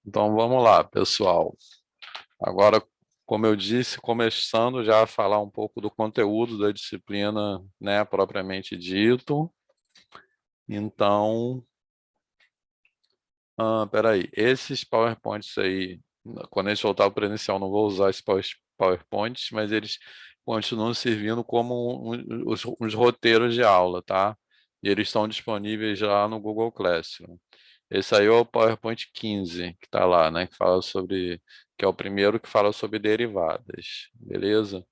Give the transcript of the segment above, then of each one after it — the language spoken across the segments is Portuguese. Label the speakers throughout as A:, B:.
A: Então vamos lá, pessoal. Agora, como eu disse, começando já a falar um pouco do conteúdo da disciplina, né, propriamente dito. Então, peraí, esses PowerPoints aí, quando a gente voltar ao presencial, não vou usar esses PowerPoints, mas eles continuam servindo como os roteiros de aula, tá? E eles estão disponíveis já no Google Classroom. Esse aí é o PowerPoint 15, que está lá, né? Que é o primeiro que fala sobre derivadas, beleza?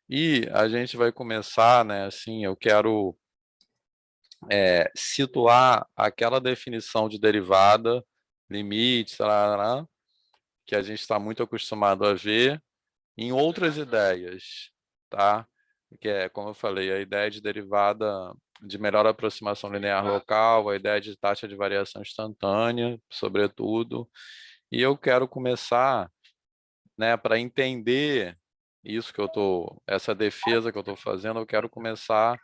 A: E a gente vai começar, né? Assim, eu quero situar aquela definição de derivada, limite, tarará, que a gente está muito acostumado a ver, em outras ideias, tá? Que é, como eu falei, a ideia de derivada de melhor aproximação linear local, a ideia de taxa de variação instantânea, sobretudo. E eu quero começar, né, para entender isso que eu tô, essa defesa que eu estou fazendo, eu quero começar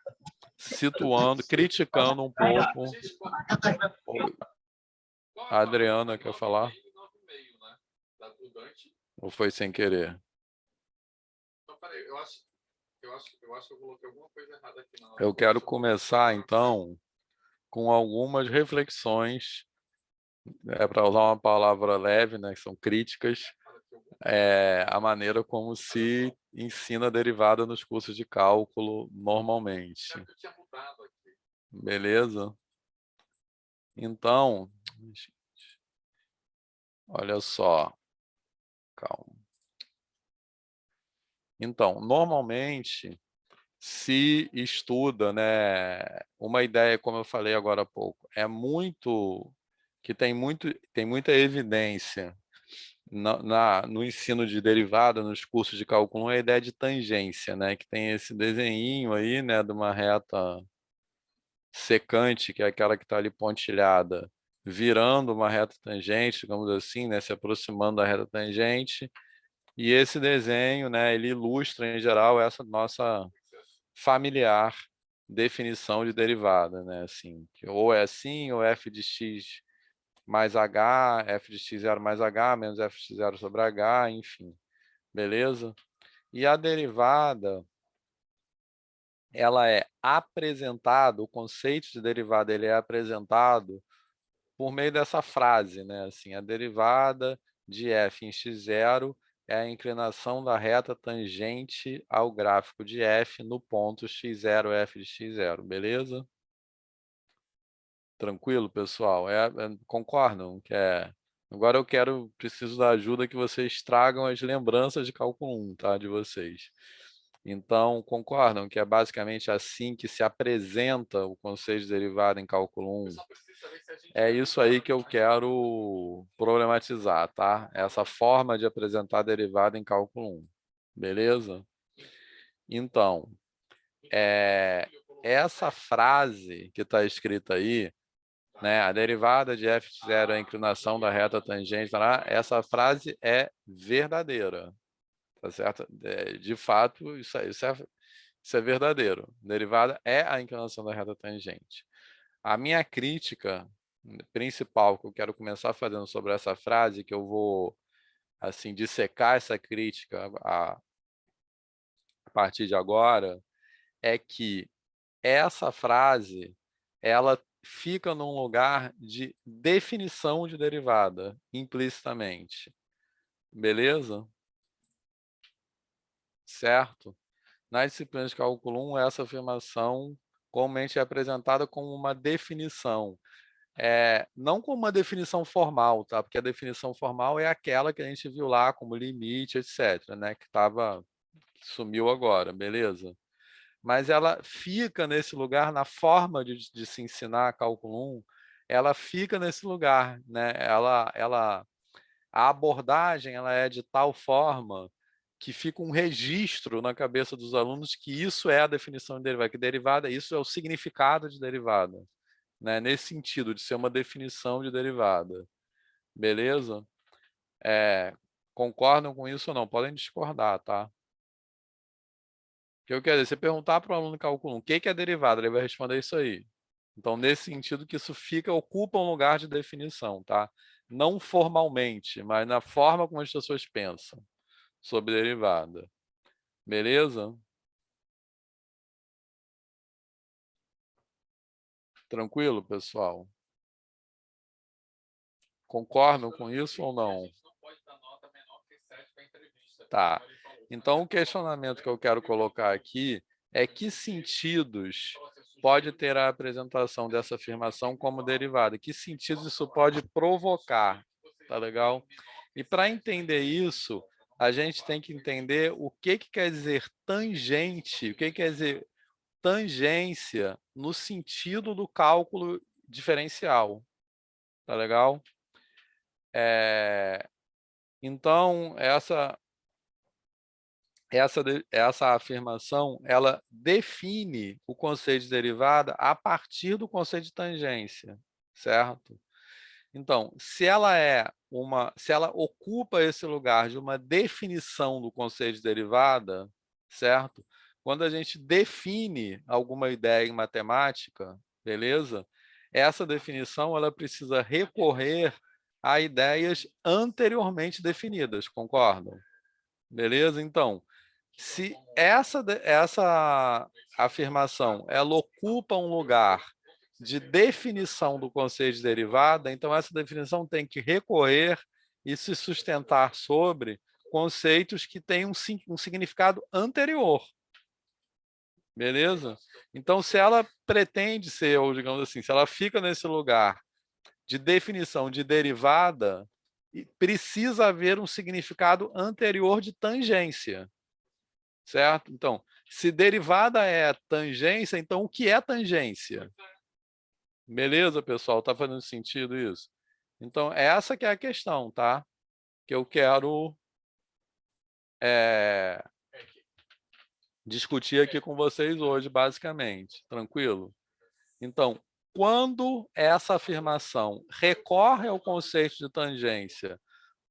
A: situando, criticando um pouco. A Adriana quer falar? Ou foi sem querer? Eu acho que eu coloquei alguma coisa errada aqui na hora. Eu quero começar, então, com algumas reflexões, para usar uma palavra leve, né, que são críticas, a maneira como se ensina derivada nos cursos de cálculo normalmente. Beleza? Então, olha só. Calma. Então, normalmente se estuda, né, uma ideia, como eu falei agora há pouco, que tem muita evidência no ensino de derivada, nos cursos de cálculo 1, é a ideia de tangência, né, que tem esse desenhinho aí, né, de uma reta secante, que é aquela que está ali pontilhada, virando uma reta tangente, digamos assim, né, se aproximando da reta tangente, e esse desenho, né, ele ilustra, em geral, essa nossa familiar definição de derivada, né? Assim, que ou é assim, ou f de x mais h, f de x0 mais h, menos f de x0 sobre h, enfim. Beleza? E a derivada, ela é apresentada, o conceito de derivada, ele é apresentado por meio dessa frase, né? Assim, a derivada de f em x0 é a inclinação da reta tangente ao gráfico de f no ponto x0, f de x0, beleza? Tranquilo, pessoal? Concordam que Agora preciso da ajuda que vocês tragam as lembranças de cálculo 1, tá? De vocês. Então, concordam que é basicamente assim que se apresenta o conceito de derivada em cálculo 1? É isso aí que eu quero problematizar, tá? Essa forma de apresentar derivada em cálculo 1. Beleza? Então, essa frase que está escrita aí, né? A derivada de f de 0 é a inclinação da reta tangente, tá? Essa frase é verdadeira, tá certo? De fato, isso é verdadeiro. Derivada é a inclinação da reta tangente. A minha crítica principal que eu quero começar fazendo sobre essa frase, que eu vou assim dissecar essa crítica a partir de agora, é que essa frase ela fica num lugar de definição de derivada implicitamente. Beleza? Certo? Nas disciplinas de cálculo 1, essa afirmação comumente é apresentada como uma definição. Não como uma definição formal, tá? Porque a definição formal é aquela que a gente viu lá como limite, etc., né? Que sumiu agora, beleza? Mas ela fica nesse lugar, na forma de se ensinar cálculo 1, ela fica nesse lugar, né? A abordagem ela é de tal forma que fica um registro na cabeça dos alunos que isso é a definição de derivada, que derivada, isso é o significado de derivada, né? Nesse sentido, de ser uma definição de derivada. Beleza? Concordam com isso ou não? Podem discordar, tá? O que eu quero dizer, você perguntar para o aluno de cálculo 1, o que é derivada, ele vai responder isso aí. Então, nesse sentido que isso ocupa um lugar de definição, tá? Não formalmente, mas na forma como as pessoas pensam sobre derivada. Beleza? Tranquilo, pessoal? Concordam com isso ou não? Tá. Então, o questionamento que eu quero colocar aqui é que sentidos pode ter a apresentação dessa afirmação como derivada? Que sentidos isso pode provocar? Tá legal? E para entender isso, a gente tem que entender o que quer dizer tangente, o que quer dizer tangência no sentido do cálculo diferencial. Tá legal? Então, essa afirmação, ela define o conceito de derivada a partir do conceito de tangência, certo? Então, se ela ocupa esse lugar de uma definição do conceito de derivada, certo? Quando a gente define alguma ideia em matemática, beleza? Essa definição ela precisa recorrer a ideias anteriormente definidas, concordam? Beleza? Então, se essa afirmação ela ocupa um lugar de definição do conceito de derivada, então essa definição tem que recorrer e se sustentar sobre conceitos que têm um significado anterior. Beleza? Então, se ela pretende ser, ou digamos assim, se ela fica nesse lugar de definição de derivada, precisa haver um significado anterior de tangência. Certo? Então, se derivada é tangência, então o que é tangência? Beleza, pessoal? Tá fazendo sentido isso? Então, essa que é a questão, tá? Que eu quero discutir aqui com vocês hoje, basicamente. Tranquilo? Então, quando essa afirmação recorre ao conceito de tangência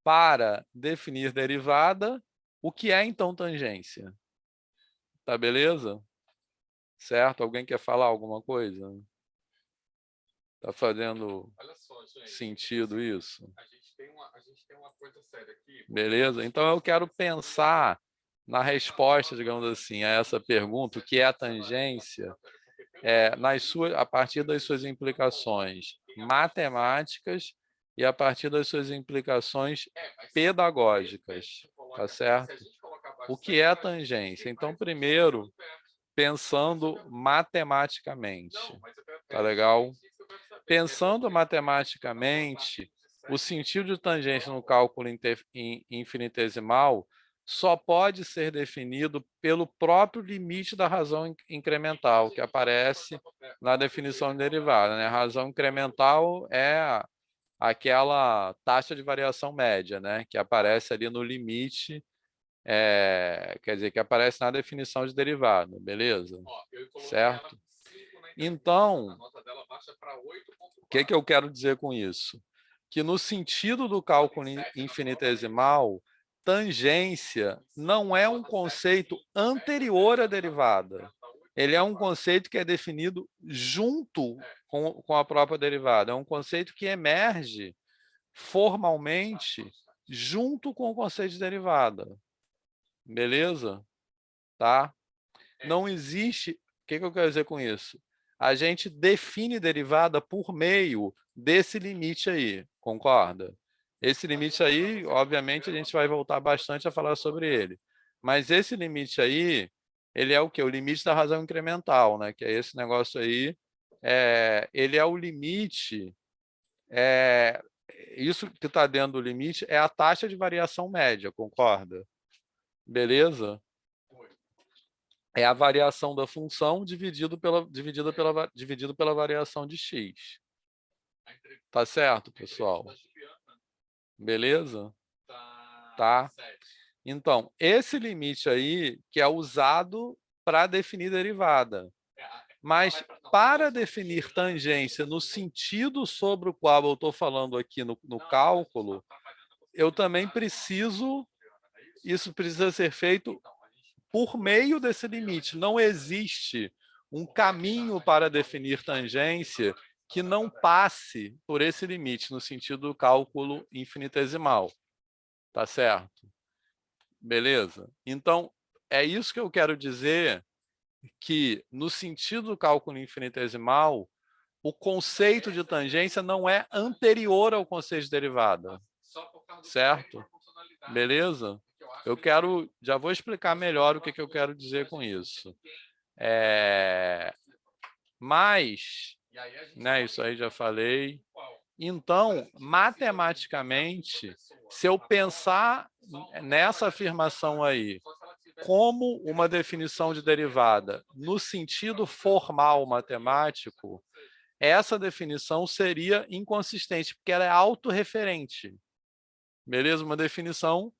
A: para definir derivada, o que é então tangência? Tá beleza? Certo? Alguém quer falar alguma coisa? Tá fazendo sentido isso? Beleza? Então eu quero pensar na resposta, digamos assim, a essa pergunta, o que é a tangência, a partir das suas implicações matemáticas e a partir das suas implicações pedagógicas, tá certo? O que é a tangência? Então, primeiro, pensando matematicamente, tá legal? Pensando matematicamente, o sentido de tangência no cálculo infinitesimal só pode ser definido pelo próprio limite da razão incremental, que aparece na definição de derivada, né? A razão incremental é aquela taxa de variação média, né? Que aparece ali no limite, quer dizer, que aparece na definição de derivada, beleza? Certo? Então, o que eu quero dizer com isso? Que no sentido do cálculo infinitesimal, tangência não é um conceito anterior à derivada. Ele é um conceito que é definido junto com a própria derivada. É um conceito que emerge formalmente junto com o conceito de derivada. Beleza? Tá? Não existe... O que eu quero dizer com isso? A gente define derivada por meio desse limite aí, concorda? Esse limite aí, obviamente, a gente vai voltar bastante a falar sobre ele. Mas esse limite aí, ele é o quê? O limite da razão incremental, né? Que é esse negócio aí. Ele é o limite... isso que está dentro do limite é a taxa de variação média, concorda? Beleza? É a variação da função dividido pela variação de x. Tá certo, pessoal? Beleza? Tá? Então, esse limite aí que é usado para definir derivada. Mas para definir tangência no sentido sobre o qual eu estou falando aqui no cálculo, eu também preciso... Isso precisa ser feito por meio desse limite. Não existe um caminho para definir tangência que não passe por esse limite, no sentido do cálculo infinitesimal. Tá certo? Beleza? Então, é isso que eu quero dizer, que no sentido do cálculo infinitesimal, o conceito de tangência não é anterior ao conceito de derivada. Certo? Beleza? Já vou explicar melhor o que eu quero dizer com isso. Mas, né, isso aí já falei. Então, matematicamente, se eu pensar nessa afirmação aí como uma definição de derivada no sentido formal matemático, essa definição seria inconsistente, porque ela é autorreferente. Beleza? Uma definição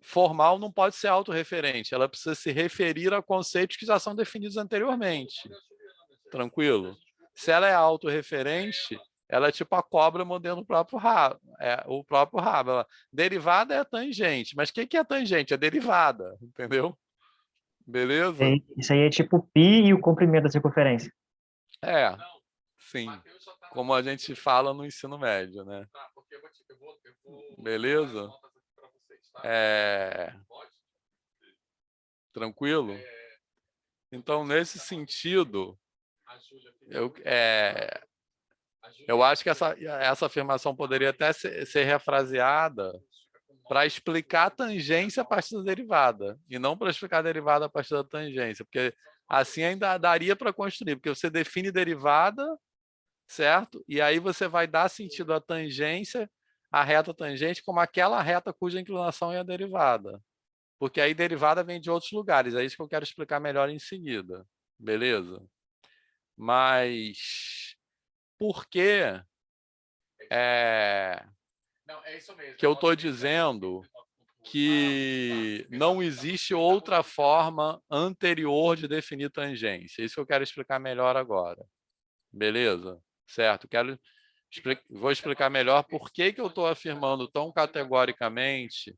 A: formal não pode ser autorreferente, ela precisa se referir a conceitos que já são definidos anteriormente. Tranquilo? Se ela é autorreferente, ela é tipo a cobra mordendo o próprio rabo. Derivada é tangente, mas o que é tangente? É derivada, entendeu? Beleza?
B: Isso aí é tipo π e o comprimento da circunferência.
A: É, sim. Como a gente fala no ensino médio, né? Beleza? Tranquilo? Então, nesse sentido, eu acho que essa afirmação poderia até ser refraseada para explicar a tangência a partir da derivada, e não para explicar a derivada a partir da tangência, porque assim ainda daria para construir, porque você define derivada, certo? E aí você vai dar sentido à tangência, à reta tangente, como aquela reta cuja inclinação é a derivada. Porque aí derivada vem de outros lugares, é isso que eu quero explicar melhor em seguida. Beleza? Mas por que que eu estou dizendo que não existe outra forma anterior de definir tangência? Isso que eu quero explicar melhor agora. Beleza? Certo? Vou explicar melhor por que eu estou afirmando tão categoricamente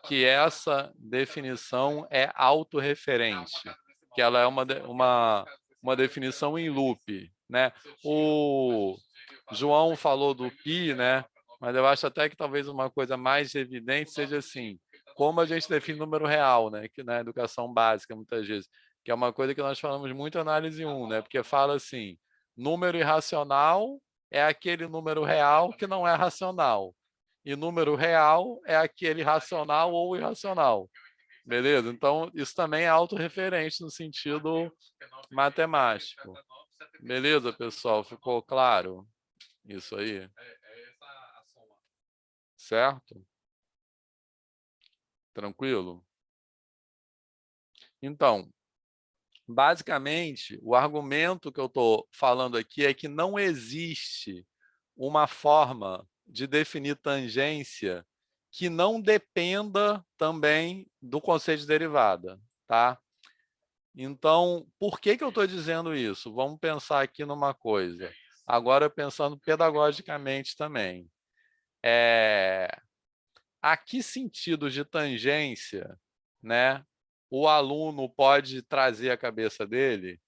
A: que essa definição é autorreferente, que ela é uma definição em loop, né? O João falou do π, né? Mas eu acho até que talvez uma coisa mais evidente seja assim, como a gente define número real, né? Que na educação básica, muitas vezes, que é uma coisa que nós falamos muito em análise 1, né? Porque fala assim, número irracional é aquele número real que não é racional. E número real é aquele racional ou irracional. Beleza? Então, isso também é autorreferente no sentido matemático. Beleza, pessoal? Ficou claro? Isso aí? Certo? Tranquilo? Então, basicamente, o argumento que eu estou falando aqui é que não existe uma forma de definir tangência que não dependa também do conceito de derivada, tá? Então, por que eu estou dizendo isso? Vamos pensar aqui numa coisa. Agora, pensando pedagogicamente também. A que sentidos de tangência, né, o aluno pode trazer à cabeça dele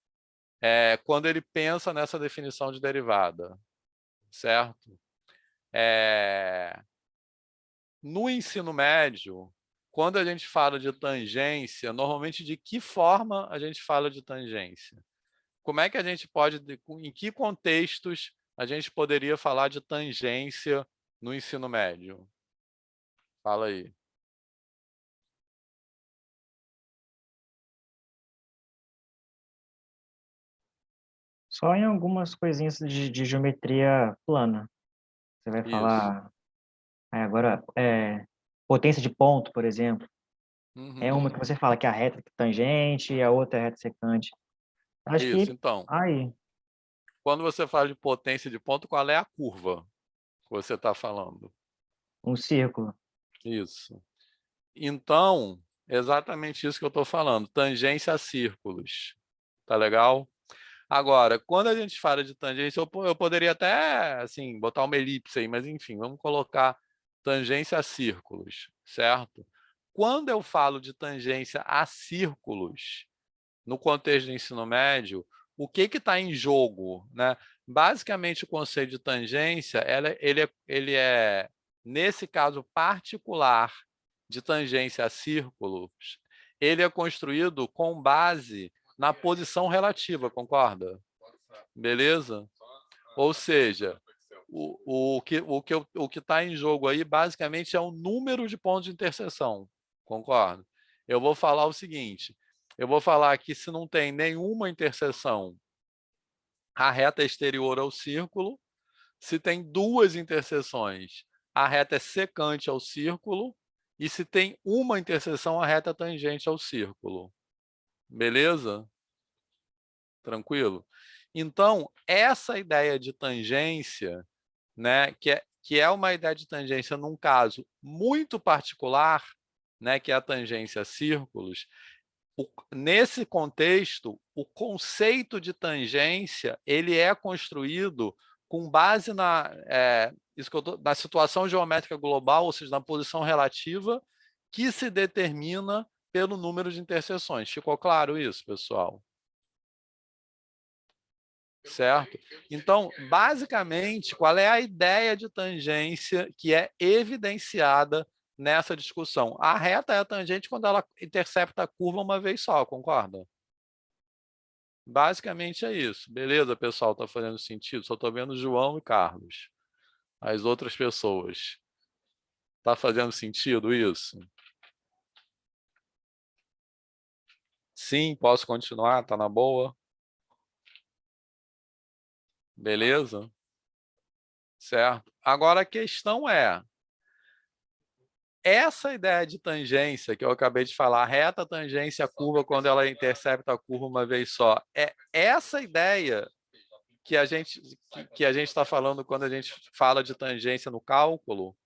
A: quando ele pensa nessa definição de derivada, certo? No ensino médio, quando a gente fala de tangência, normalmente de que forma a gente fala de tangência? Como é que a gente pode, em que contextos a gente poderia falar de tangência no ensino médio? Fala aí.
B: Só em algumas coisinhas de geometria plana. Você vai
A: Isso.
B: falar, agora, potência de ponto, por exemplo. É uma
A: Uhum.
B: que você fala que é a reta tangente e a outra é a reta secante. Acho
A: Isso,
B: que
A: então.
B: aí,
A: Quando você fala de potência de ponto, qual é a curva que você está falando?
B: um círculo.
A: Isso. Então, exatamente isso que eu estou falando, tangência a círculos. Tá legal? Agora, quando a gente fala de tangência, eu poderia até, assim, botar uma elipse aí, mas enfim, vamos colocar tangência a círculos, certo? Quando eu falo de tangência a círculos, no contexto do ensino médio, o que está em jogo, né? Basicamente, o conceito de tangência, ele é, nesse caso particular de tangência a círculos, ele é construído com base na posição relativa, concorda? Beleza? Ou seja, o que está em jogo aí, basicamente, é o número de pontos de interseção, concorda? Eu vou falar o seguinte, eu vou falar que se não tem nenhuma interseção, a reta é exterior ao círculo. Se tem duas interseções, a reta é secante ao círculo. E se tem uma interseção, a reta é tangente ao círculo. Beleza? Tranquilo? Então, essa ideia de tangência, né, que é uma ideia de tangência num caso muito particular, né, que é a tangência a círculos, nesse contexto, o conceito de tangência ele é construído com base na situação geométrica global, ou seja, na posição relativa, que se determina pelo número de interseções. Ficou claro isso, pessoal? Certo? Então, basicamente, qual é a ideia de tangência que é evidenciada nessa discussão? A reta é a tangente quando ela intercepta a curva uma vez só, concorda? Basicamente é isso. Beleza, pessoal? Está fazendo sentido? Só estou vendo João e Carlos. As outras pessoas. Está fazendo sentido isso? Sim, posso continuar? Está na boa? Beleza? Certo. Agora a questão é, essa ideia de tangência que eu acabei de falar, reta, tangência, curva, quando ela intercepta a curva uma vez só, é essa ideia que a gente está falando quando a gente fala de tangência no cálculo.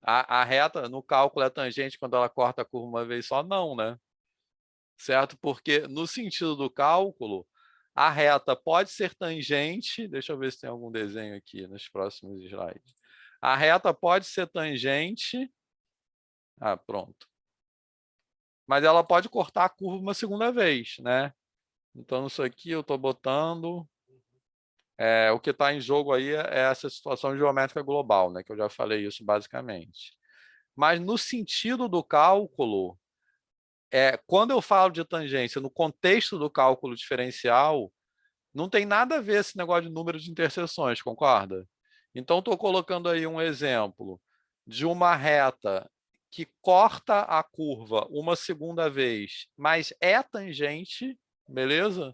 A: A reta no cálculo é tangente quando ela corta a curva uma vez só? Não, né? Certo? Porque no sentido do cálculo, a reta pode ser tangente, deixa eu ver se tem algum desenho aqui nos próximos slides. A reta pode ser tangente, pronto. Mas ela pode cortar a curva uma segunda vez, né? Então, isso aqui eu estou botando. O que está em jogo aí é essa situação geométrica global, né? Que eu já falei isso basicamente. Mas no sentido do cálculo, quando eu falo de tangência no contexto do cálculo diferencial, não tem nada a ver esse negócio de número de interseções, concorda? Então, estou colocando aí um exemplo de uma reta que corta a curva uma segunda vez, mas é tangente, beleza?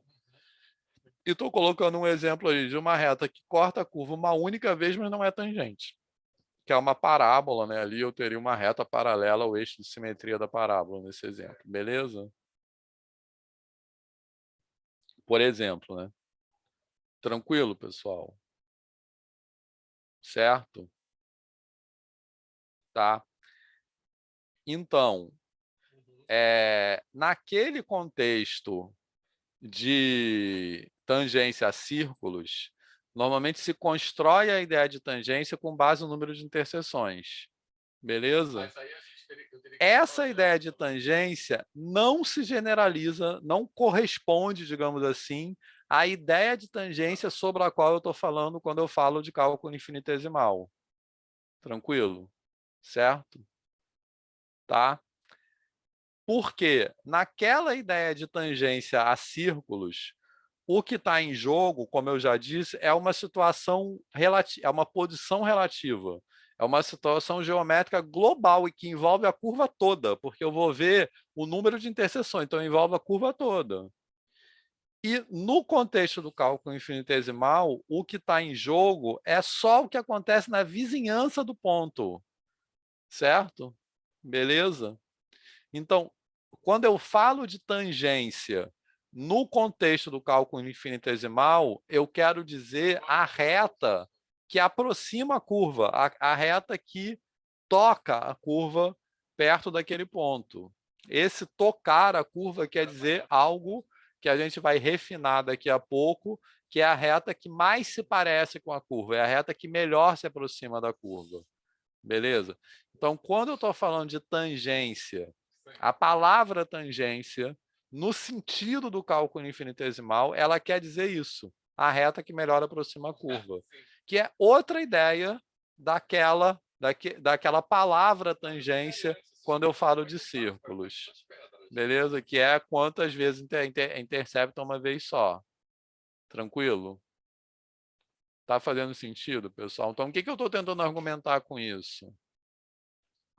A: E estou colocando um exemplo aí de uma reta que corta a curva uma única vez, mas não é tangente, que é uma parábola, né? Ali eu teria uma reta paralela ao eixo de simetria da parábola nesse exemplo, beleza? Por exemplo, né? Tranquilo, pessoal? Certo? Tá? Então, naquele contexto de tangência a círculos, normalmente se constrói a ideia de tangência com base no número de interseções. Beleza? Essa ideia de tangência não se generaliza, não corresponde, digamos assim, à ideia de tangência sobre a qual eu estou falando quando eu falo de cálculo infinitesimal. Tranquilo? Certo? Tá? Porque naquela ideia de tangência a círculos, o que está em jogo, como eu já disse, é uma situação relativa, é uma posição relativa. É uma situação geométrica global e que envolve a curva toda, porque eu vou ver o número de interseções, então envolve a curva toda. E no contexto do cálculo infinitesimal, o que está em jogo é só o que acontece na vizinhança do ponto, certo? Beleza? Então, quando eu falo de tangência no contexto do cálculo infinitesimal, eu quero dizer a reta que aproxima a curva, a reta que toca a curva perto daquele ponto. Esse tocar a curva quer dizer algo que a gente vai refinar daqui a pouco, que é a reta que mais se parece com a curva, é a reta que melhor se aproxima da curva. Beleza? Então, quando eu estou falando de tangência, a palavra tangência, no sentido do cálculo infinitesimal, ela quer dizer isso, a reta que melhor aproxima a curva, que é outra ideia daquela palavra tangência quando eu falo de círculos, beleza? Que é quantas vezes intercepta uma vez só. Tranquilo? Tá fazendo sentido, pessoal? Então, o que eu estou tentando argumentar com isso?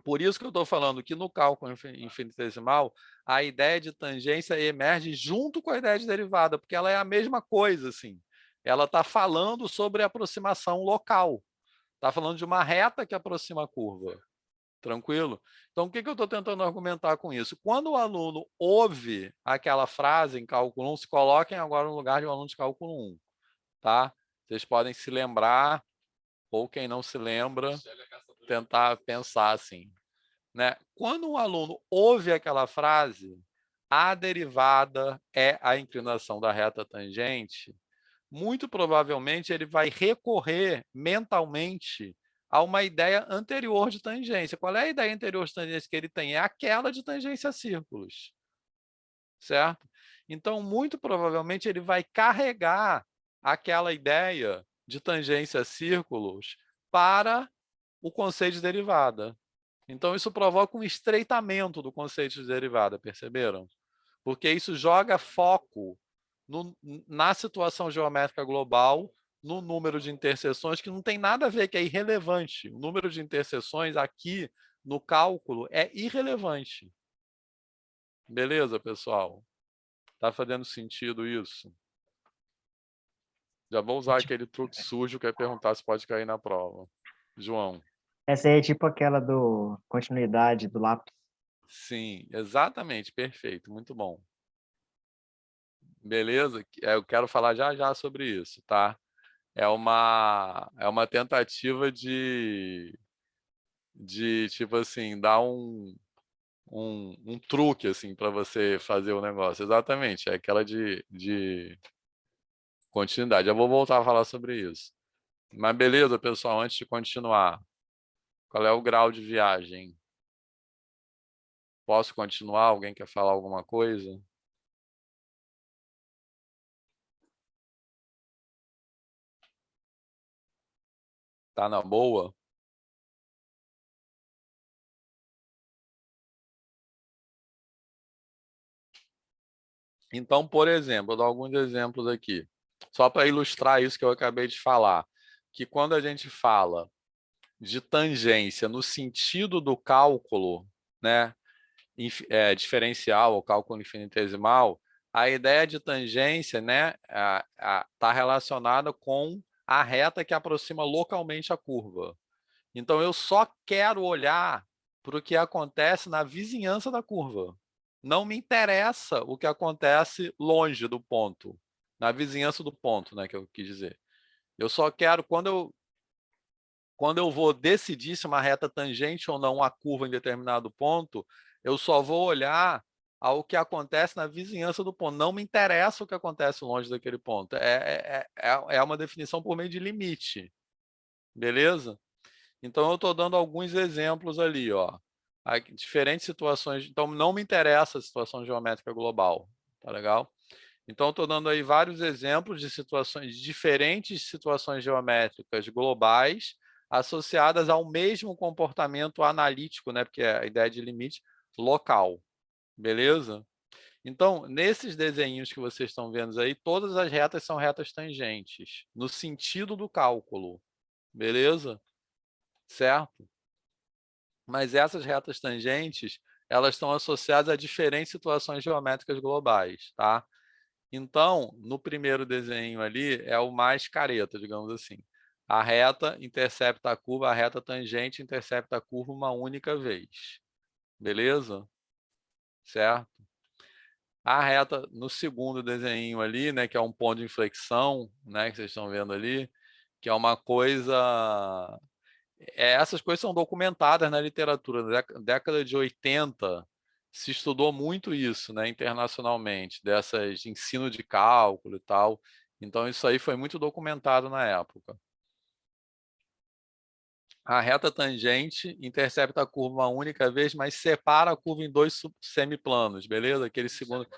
A: Por isso que eu estou falando que no cálculo infinitesimal, a ideia de tangência emerge junto com a ideia de derivada, porque ela é a mesma coisa, assim. Ela está falando sobre aproximação local. Está falando de uma reta que aproxima a curva. Tranquilo? Então, o que eu estou tentando argumentar com isso? Quando o aluno ouve aquela frase em cálculo 1, se coloquem agora no lugar de um aluno de cálculo 1, tá? Vocês podem se lembrar, ou quem não se lembra, tentar pensar assim, né? Quando um aluno ouve aquela frase, a derivada é a inclinação da reta tangente, muito provavelmente ele vai recorrer mentalmente a uma ideia anterior de tangência. Qual é a ideia anterior de tangência que ele tem? É aquela de tangência a círculos, certo? Então, muito provavelmente ele vai carregar aquela ideia de tangência a círculos para o conceito de derivada. Então, isso provoca um estreitamento do conceito de derivada, perceberam? Porque isso joga foco na situação geométrica global, no número de interseções, que não tem nada a ver, que é irrelevante. O número de interseções aqui no cálculo é irrelevante. Beleza, pessoal? Tá fazendo sentido isso? Já vou usar aquele truque sujo que é perguntar se pode cair na prova. João.
B: Essa aí é tipo aquela do continuidade do lápis.
A: Sim, exatamente, perfeito, muito bom. Beleza? Eu quero falar já já sobre isso, tá? É uma tentativa de tipo assim, dar um truque assim para você fazer o negócio. Exatamente, é aquela de continuidade. Eu vou voltar a falar sobre isso. Mas beleza, pessoal, antes de continuar, qual é o grau de viagem? Posso continuar? Alguém quer falar alguma coisa? Tá na boa? Então, por exemplo, vou dar alguns exemplos aqui, só para ilustrar isso que eu acabei de falar, que quando a gente fala de tangência no sentido do cálculo, né, diferencial ou cálculo infinitesimal, a ideia de tangência, né, está relacionada com a reta que aproxima localmente a curva. Então, eu só quero olhar para o que acontece na vizinhança da curva. Não me interessa o que acontece longe do ponto, na vizinhança do ponto, né, que eu quis dizer. Eu só quero, quando eu vou decidir se uma reta tangente ou não a curva em determinado ponto, eu só vou olhar ao que acontece na vizinhança do ponto. Não me interessa o que acontece longe daquele ponto. É uma definição por meio de limite. Beleza? Então, eu estou dando alguns exemplos ali, ó. Diferentes situações. Então, não me interessa a situação geométrica global. Tá legal? Então, estou dando aí vários exemplos de situações, de diferentes situações geométricas globais associadas ao mesmo comportamento analítico, né? Porque é a ideia de limite local. Beleza? Então, nesses desenhos que vocês estão vendo aí, todas as retas são retas tangentes, no sentido do cálculo. Beleza? Certo? Mas essas retas tangentes, elas estão associadas a diferentes situações geométricas globais, tá? Então, no primeiro desenho ali, é o mais careta, digamos assim. A reta intercepta a curva, a reta tangente intercepta a curva uma única vez. Beleza? Certo? A reta, no segundo desenho ali, né, que é um ponto de inflexão, né, que vocês estão vendo ali, que é uma coisa... essas coisas são documentadas na literatura. Na década de 80, se estudou muito isso, né, internacionalmente, dessas de ensino de cálculo e tal. Então, isso aí foi muito documentado na época. A reta tangente intercepta a curva uma única vez, mas separa a curva em dois semiplanos, beleza? Aquele segundo...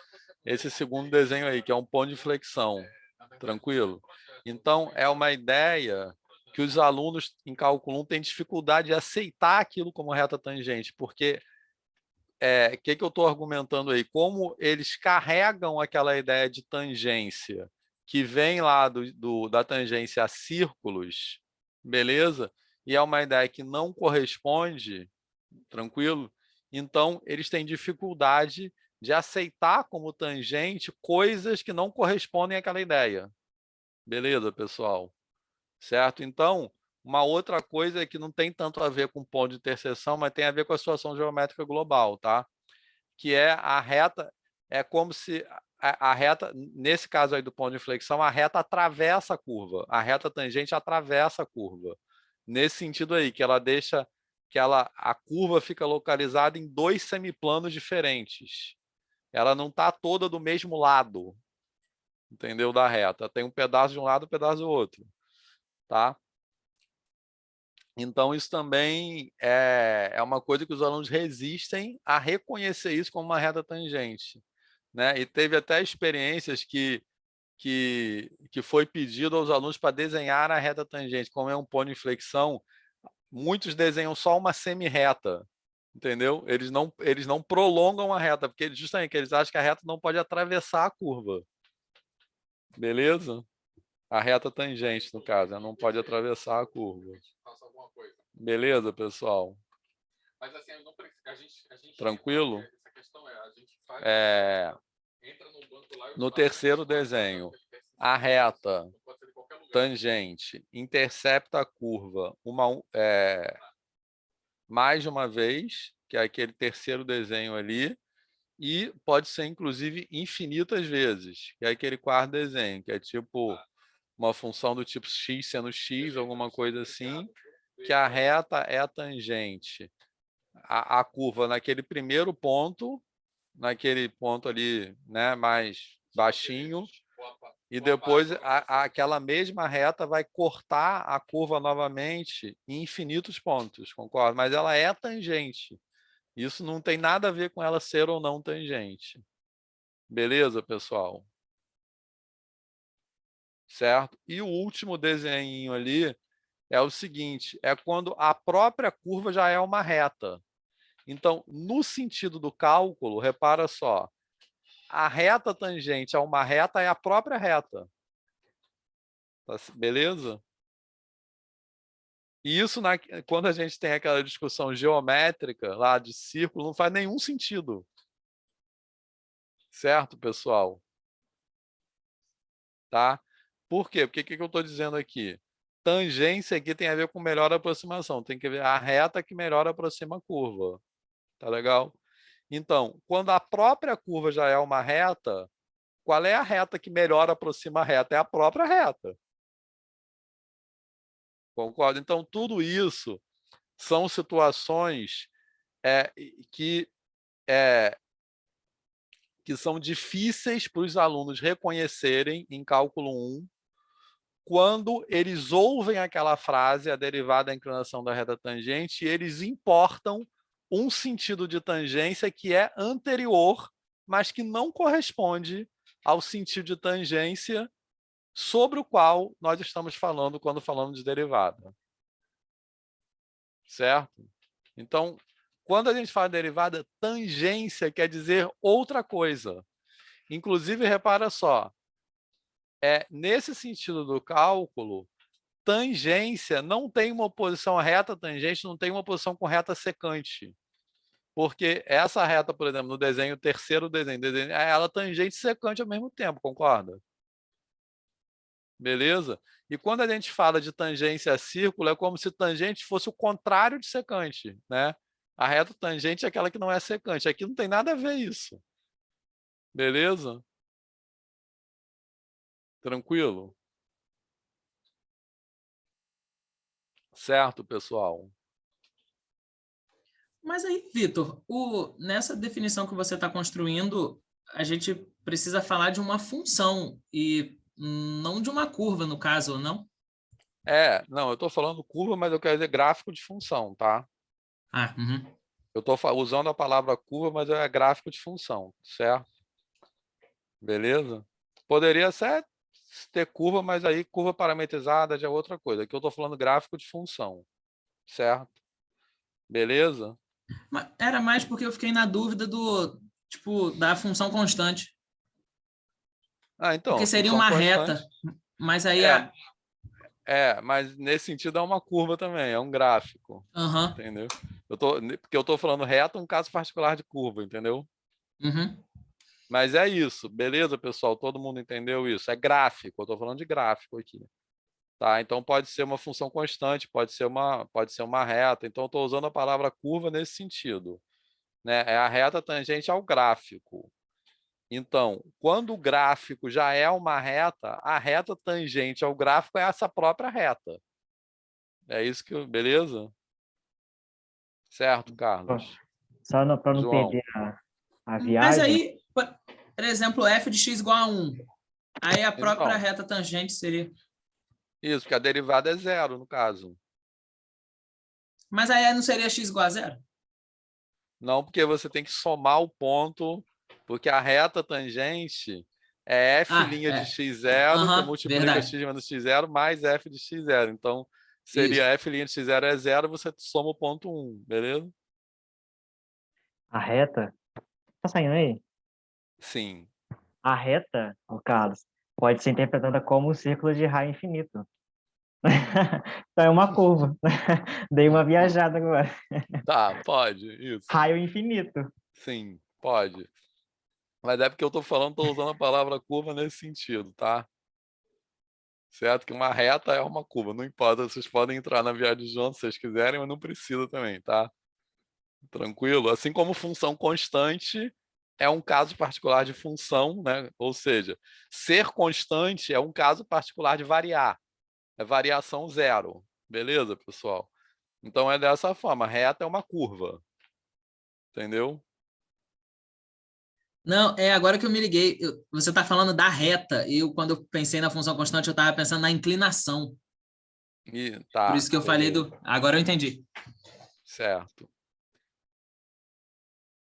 A: esse segundo desenho aí, que é um ponto de flexão. Tranquilo? Então, é uma ideia que os alunos em cálculo 1 têm dificuldade de aceitar aquilo como reta tangente, porque o que eu estou argumentando aí? Como eles carregam aquela ideia de tangência que vem lá da tangência a círculos, beleza? E é uma ideia que não corresponde, tranquilo? Então, eles têm dificuldade de aceitar como tangente coisas que não correspondem àquela ideia. Beleza, pessoal? Certo? Então, uma outra coisa é que não tem tanto a ver com ponto de interseção, mas tem a ver com a situação geométrica global, tá? Que é a reta, é como se a reta, nesse caso aí do ponto de inflexão, a reta atravessa a curva, a reta tangente atravessa a curva. Nesse sentido aí, que ela deixa que a curva fica localizada em dois semiplanos diferentes. Ela não está toda do mesmo lado, entendeu? Da reta. Tem um pedaço de um lado e um pedaço do outro, tá? Então, isso também é uma coisa que os alunos resistem a reconhecer isso como uma reta tangente, né? E teve até experiências que foi pedido aos alunos para desenhar a reta tangente, como é um ponto de inflexão, muitos desenham só uma semi-reta, entendeu? Eles não prolongam a reta, porque justamente eles acham que a reta não pode atravessar a curva, beleza? A reta tangente, no caso, ela não pode atravessar a curva. Beleza, pessoal? Mas assim, eu não preciso, a gente tranquilo? Essa questão a gente faz, entra no banco lá, no terceiro desenho, a reta tangente intercepta a curva mais de uma vez, que é aquele terceiro desenho ali, e pode ser, inclusive, infinitas vezes, que é aquele quarto desenho, que é tipo uma função do tipo x sendo x, alguma coisa assim, que a reta é a tangente a curva naquele primeiro ponto, naquele ponto ali, né, mais baixinho, e depois aquela mesma reta vai cortar a curva novamente em infinitos pontos, concorda? Mas ela é tangente. Isso não tem nada a ver com ela ser ou não tangente. Beleza, pessoal? Certo? E o último desenho ali é o seguinte, é quando a própria curva já é uma reta. Então, no sentido do cálculo, repara só, a reta tangente a uma reta é a própria reta. Beleza? E isso, quando a gente tem aquela discussão geométrica lá de círculo, não faz nenhum sentido. Certo, pessoal? Tá? Por quê? Porque o que eu estou dizendo aqui? Tangência aqui tem a ver com melhor aproximação. Tem que ver a reta que melhor aproxima a curva. Tá legal? Então, quando a própria curva já é uma reta, qual é a reta que melhor aproxima a reta? É a própria reta. Concordo? Então, tudo isso são situações que, que são difíceis para os alunos reconhecerem em cálculo 1 quando eles ouvem aquela frase, a derivada da inclinação da reta tangente, e eles importam um sentido de tangência que é anterior, mas que não corresponde ao sentido de tangência sobre o qual nós estamos falando quando falamos de derivada. Certo? Então, quando a gente fala de derivada, tangência quer dizer outra coisa. Inclusive, repara só, nesse sentido do cálculo, tangência não tem uma oposição reta tangente, não tem uma oposição com reta secante. Porque essa reta, por exemplo, no desenho, terceiro desenho, ela tangente e secante ao mesmo tempo, concorda? Beleza? E quando a gente fala de tangência a círculo, é como se tangente fosse o contrário de secante, né? A reta tangente é aquela que não é secante. Aqui não tem nada a ver isso. Beleza? Tranquilo? Certo, pessoal?
C: Mas aí, Vitor, nessa definição que você está construindo, a gente precisa falar de uma função e não de uma curva, no caso, não?
A: Não, eu estou falando curva, mas eu quero dizer gráfico de função, tá?
C: Uhum.
A: Eu estou usando a palavra curva, mas é gráfico de função, certo? Beleza? Poderia até ter curva, mas aí curva parametrizada já é outra coisa. Aqui eu estou falando gráfico de função, certo? Beleza?
C: Era mais porque eu fiquei na dúvida tipo, da função constante.
A: Ah, então,
C: Porque
A: a
C: seria
A: função
C: uma
A: constante.
C: reta, mas aí
A: É, mas nesse sentido é uma curva também, é um gráfico.
C: Aham.
A: Entendeu? Porque eu estou falando reta, um caso particular de curva, entendeu?
C: Uhum.
A: Mas é isso, beleza, pessoal? Todo mundo entendeu isso? É gráfico, eu estou falando de gráfico aqui. Tá? Então pode ser uma função constante, pode ser uma reta. Então eu estou usando a palavra curva nesse sentido. Né? É a reta tangente ao gráfico. Então, quando o gráfico já é uma reta, a reta tangente ao gráfico é essa própria reta. É isso que, beleza? Certo,
B: Ó,
A: Carlos?
B: só para não
A: João?
B: perder a
C: Mas
B: viagem,
C: aí, por exemplo, f de x igual a 1. Aí a própria
A: Então,
C: reta tangente seria...
A: isso, porque a derivada é zero, no caso.
C: Mas aí não seria x igual a 0?
A: Não, porque você tem que somar o ponto, porque a reta tangente é f'
C: Ah,
A: de
C: é.
A: x0, que
C: Aham,
A: multiplica
C: verdade.
A: x menos x0, mais f de x0. Então, seria
C: Isso.
A: f' de x0 é zero, você soma o ponto 1, beleza?
B: a reta, tá saindo aí?
A: Sim.
B: A reta, o Carlos, pode ser interpretada como um círculo de raio infinito. Então é uma curva. Dei uma viajada agora.
A: Tá, pode, isso.
B: Raio infinito.
A: Sim, pode. Mas é porque eu tô usando a palavra curva nesse sentido, tá? Certo? Que uma reta é uma curva, não importa, vocês podem entrar na viagem juntos se vocês quiserem, mas não precisa também, tá? Tranquilo? Assim como função constante é um caso particular de função, né? Ou seja, ser constante é um caso particular de variar. É variação zero. Beleza, pessoal? Então é dessa forma. Reta é uma curva. Entendeu?
C: Não, é agora que eu me liguei. Você está falando da reta. Quando eu pensei na função constante, eu estava pensando na inclinação.
A: E
C: Por
A: tá,
C: isso que eu falei
A: beleza.
C: do... Agora eu entendi.
A: Certo.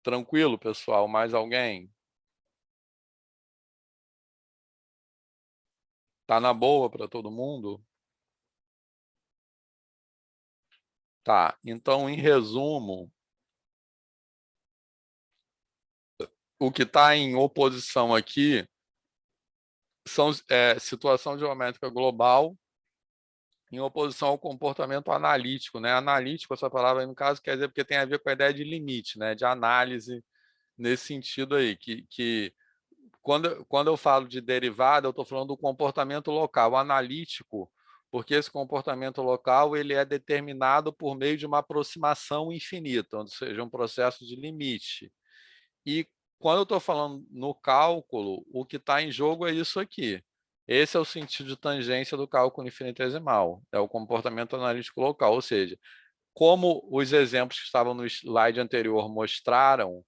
A: Tranquilo, pessoal? Mais alguém? Tá na boa para todo mundo? Tá. Então, em resumo, o que está em oposição aqui são situação geométrica global em oposição ao comportamento analítico, né? Analítico, essa palavra aí, no caso, quer dizer porque tem a ver com a ideia de limite, né? De análise nesse sentido aí, que quando eu falo de derivada, eu estou falando do comportamento local, o analítico, porque esse comportamento local ele é determinado por meio de uma aproximação infinita, ou seja, um processo de limite. E quando eu estou falando no cálculo, o que está em jogo é isso aqui. Esse é o sentido de tangência do cálculo infinitesimal, é o comportamento analítico local, ou seja, como os exemplos que estavam no slide anterior mostraram,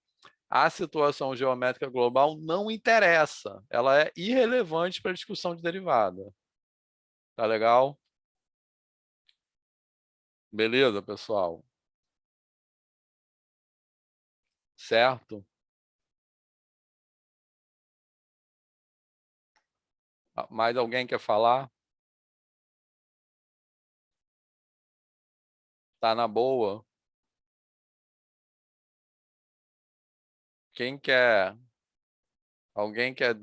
A: a situação geométrica global não interessa, ela é irrelevante para a discussão de derivada. Tá legal? Beleza, pessoal? Certo? Mais alguém quer falar? Tá na boa? Quem quer? Alguém quer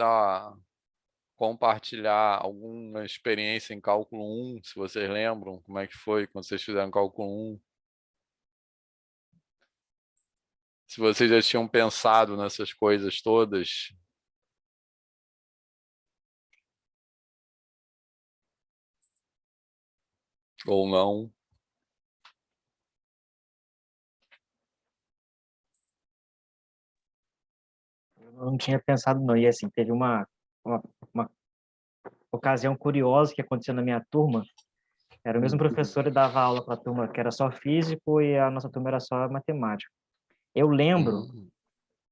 A: compartilhar alguma experiência em cálculo 1, se vocês lembram como é que foi quando vocês fizeram cálculo 1? Se vocês já tinham pensado nessas coisas todas ou não.
B: Eu não tinha pensado não. E assim, teve uma ocasião curiosa que aconteceu na minha turma. Era o mesmo professor que dava aula para a turma que era só físico e a nossa turma era só matemática. Eu lembro
A: Uhum.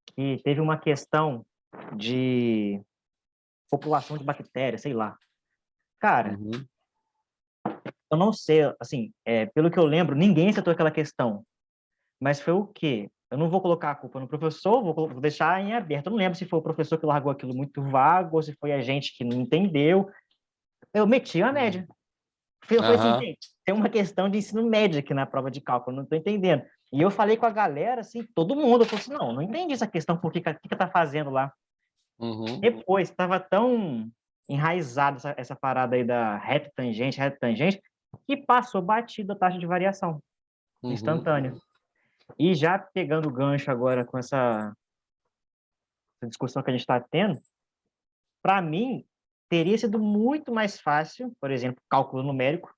B: que teve uma questão de população de bactérias, sei lá. Cara,
A: Uhum.
B: eu não sei, assim, pelo que eu lembro, ninguém acertou aquela questão. Mas foi o quê? Eu não vou colocar a culpa no professor, vou deixar em aberto. Eu não lembro se foi o professor que largou aquilo muito vago ou se foi a gente que não entendeu. Eu meti a média. Eu falei assim,
A: Aham.
B: gente, tem uma questão de ensino médio aqui na prova de cálculo, não estou entendendo. E eu falei com a galera, assim, todo mundo, eu falei assim, não entendi essa questão, por que tá fazendo lá?
A: Uhum.
B: Depois, estava tão enraizada essa parada aí da reta tangente, que passou batido a taxa de variação
A: Uhum.
B: instantânea. E já pegando o gancho agora com essa discussão que a gente está tendo, para mim, teria sido muito mais fácil, por exemplo, cálculo numérico,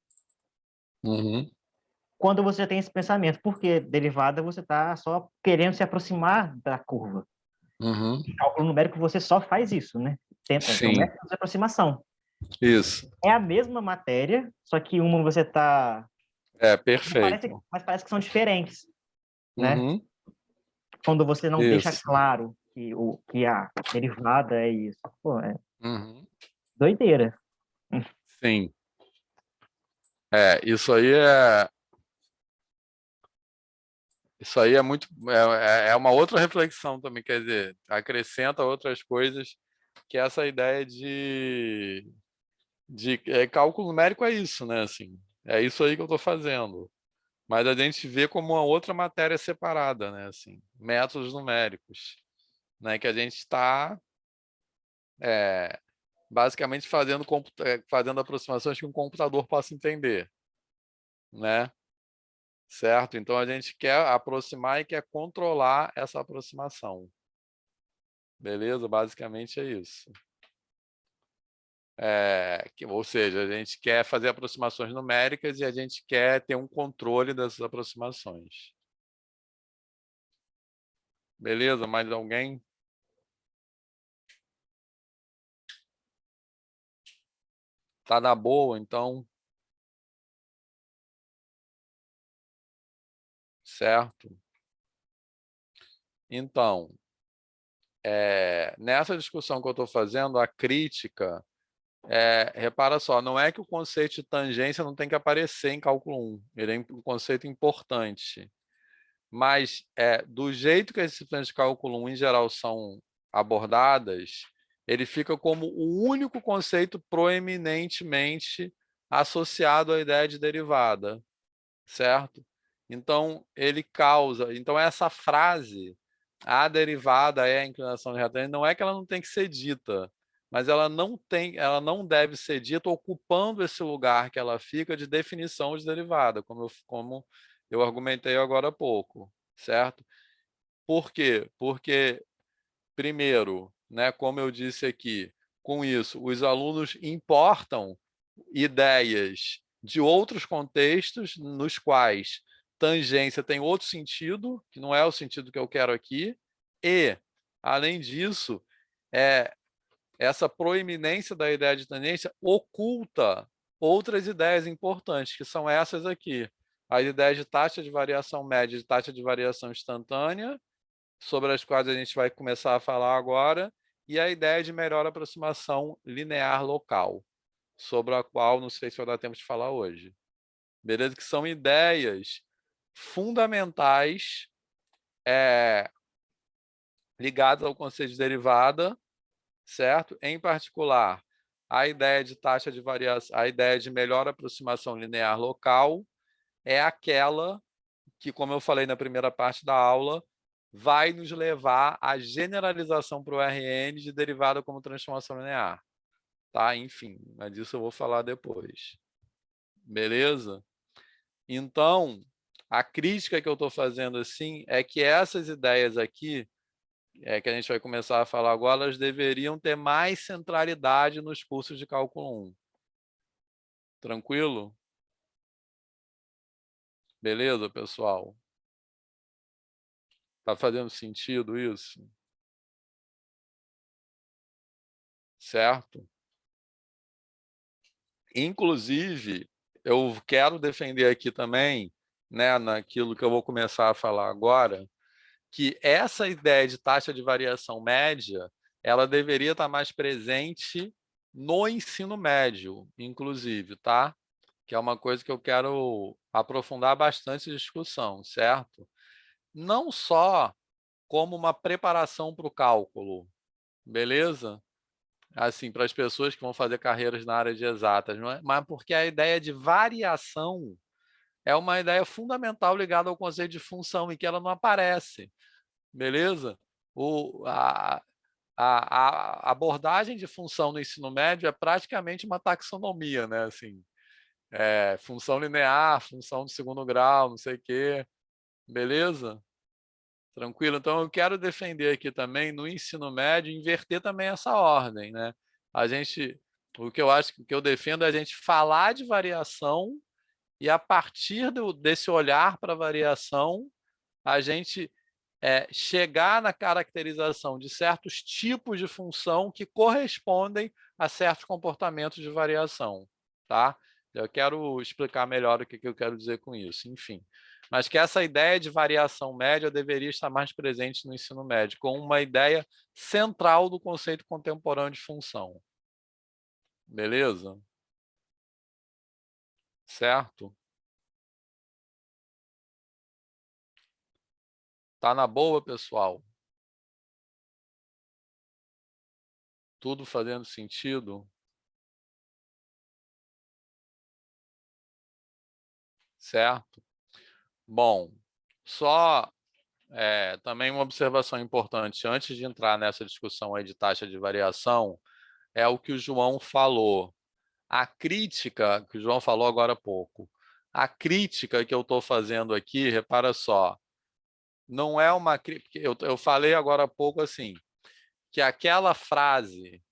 A: Uhum.
B: quando você tem esse pensamento, porque derivada você está só querendo se aproximar da curva.
A: Uhum.
B: Cálculo numérico você só faz isso, né? Tenta, é o
A: Sim,
B: método de aproximação.
A: isso.
B: É a mesma matéria, só que uma você está...
A: É,
B: Parece,
A: perfeito.
B: mas parece que são diferentes, né?
A: Uhum.
B: Quando você não deixa
A: Isso.
B: claro que a derivada é isso. Pô, é
A: Uhum.
B: doideira.
A: Sim. Isso aí é muito, é uma outra reflexão também, quer dizer, acrescenta outras coisas, que é essa ideia de cálculo numérico é isso, né? Assim, é isso aí que eu estou fazendo. Mas a gente vê como uma outra matéria separada, né? Assim, métodos numéricos, né? Que a gente está basicamente fazendo aproximações que um computador possa entender, né? Certo? Então a gente quer aproximar e quer controlar essa aproximação. Beleza? Basicamente é isso. Ou seja, a gente quer fazer aproximações numéricas e a gente quer ter um controle dessas aproximações. Beleza? Mais alguém? Tá na boa, então? Certo? Então, nessa discussão que eu estou fazendo, a crítica, repara só, não é que o conceito de tangência não tem que aparecer em cálculo 1, ele é um conceito importante. Mas, do jeito que as disciplinas de cálculo 1, em geral, são abordadas, ele fica como o único conceito proeminentemente associado à ideia de derivada, certo? Então, então essa frase, a derivada é a inclinação de retângulo, não é que ela não tem que ser dita, mas ela não deve ser dita ocupando esse lugar que ela fica de definição de derivada, como eu argumentei agora há pouco, certo? Por quê? Porque, primeiro, né, como eu disse aqui, com isso, os alunos importam ideias de outros contextos nos quais tangência tem outro sentido, que não é o sentido que eu quero aqui, e, além disso, é, essa proeminência da ideia de tangência oculta outras ideias importantes, que são essas aqui. As ideias de taxa de variação média e de taxa de variação instantânea, sobre as quais a gente vai começar a falar agora, e a ideia de melhor aproximação linear local, sobre a qual não sei se vai dar tempo de falar hoje. Beleza? Que são ideias fundamentais ligadas ao conceito de derivada, certo? Em particular, a ideia de taxa de variação, a ideia de melhor aproximação linear local é aquela que, como eu falei na primeira parte da aula, vai nos levar à generalização para o RN de derivada como transformação linear. Tá? Enfim, mas disso eu vou falar depois. Beleza? Então, a crítica que eu estou fazendo assim é que essas ideias aqui, que a gente vai começar a falar agora, elas deveriam ter mais centralidade nos cursos de cálculo 1. Tranquilo? Beleza, pessoal? Tá fazendo sentido isso? Certo? Inclusive, eu quero defender aqui também, né, naquilo que eu vou começar a falar agora, que essa ideia de taxa de variação média, ela deveria estar mais presente no ensino médio, inclusive, tá? Que é uma coisa que eu quero aprofundar bastante a discussão, certo? não só como uma preparação para o cálculo, beleza? Assim, para as pessoas que vão fazer carreiras na área de exatas, não é? Mas porque a ideia de variação é uma ideia fundamental ligada ao conceito de função e que ela não aparece, beleza? A abordagem de função no ensino médio é praticamente uma taxonomia, né? Assim, função linear, função de segundo grau, não sei o quê, beleza? Tranquilo? Então, eu quero defender aqui também, no ensino médio, inverter também essa ordem, né? O que eu acho, o que eu defendo é a gente falar de variação e, a partir desse olhar para a variação, a gente chegar na caracterização de certos tipos de função que correspondem a certos comportamentos de variação, tá? Eu quero explicar melhor o que eu quero dizer com isso, enfim. Mas que essa ideia de variação média deveria estar mais presente no ensino médio, com uma ideia central do conceito contemporâneo de função. Beleza? Certo? Tá na boa, pessoal? Tudo fazendo sentido? Certo? Bom, só também uma observação importante, antes de entrar nessa discussão aí de taxa de variação, é o que o João falou. A crítica, que o João falou agora há pouco, a crítica que eu estou fazendo aqui, repara só, não é uma crítica, eu falei agora há pouco assim, que aquela frase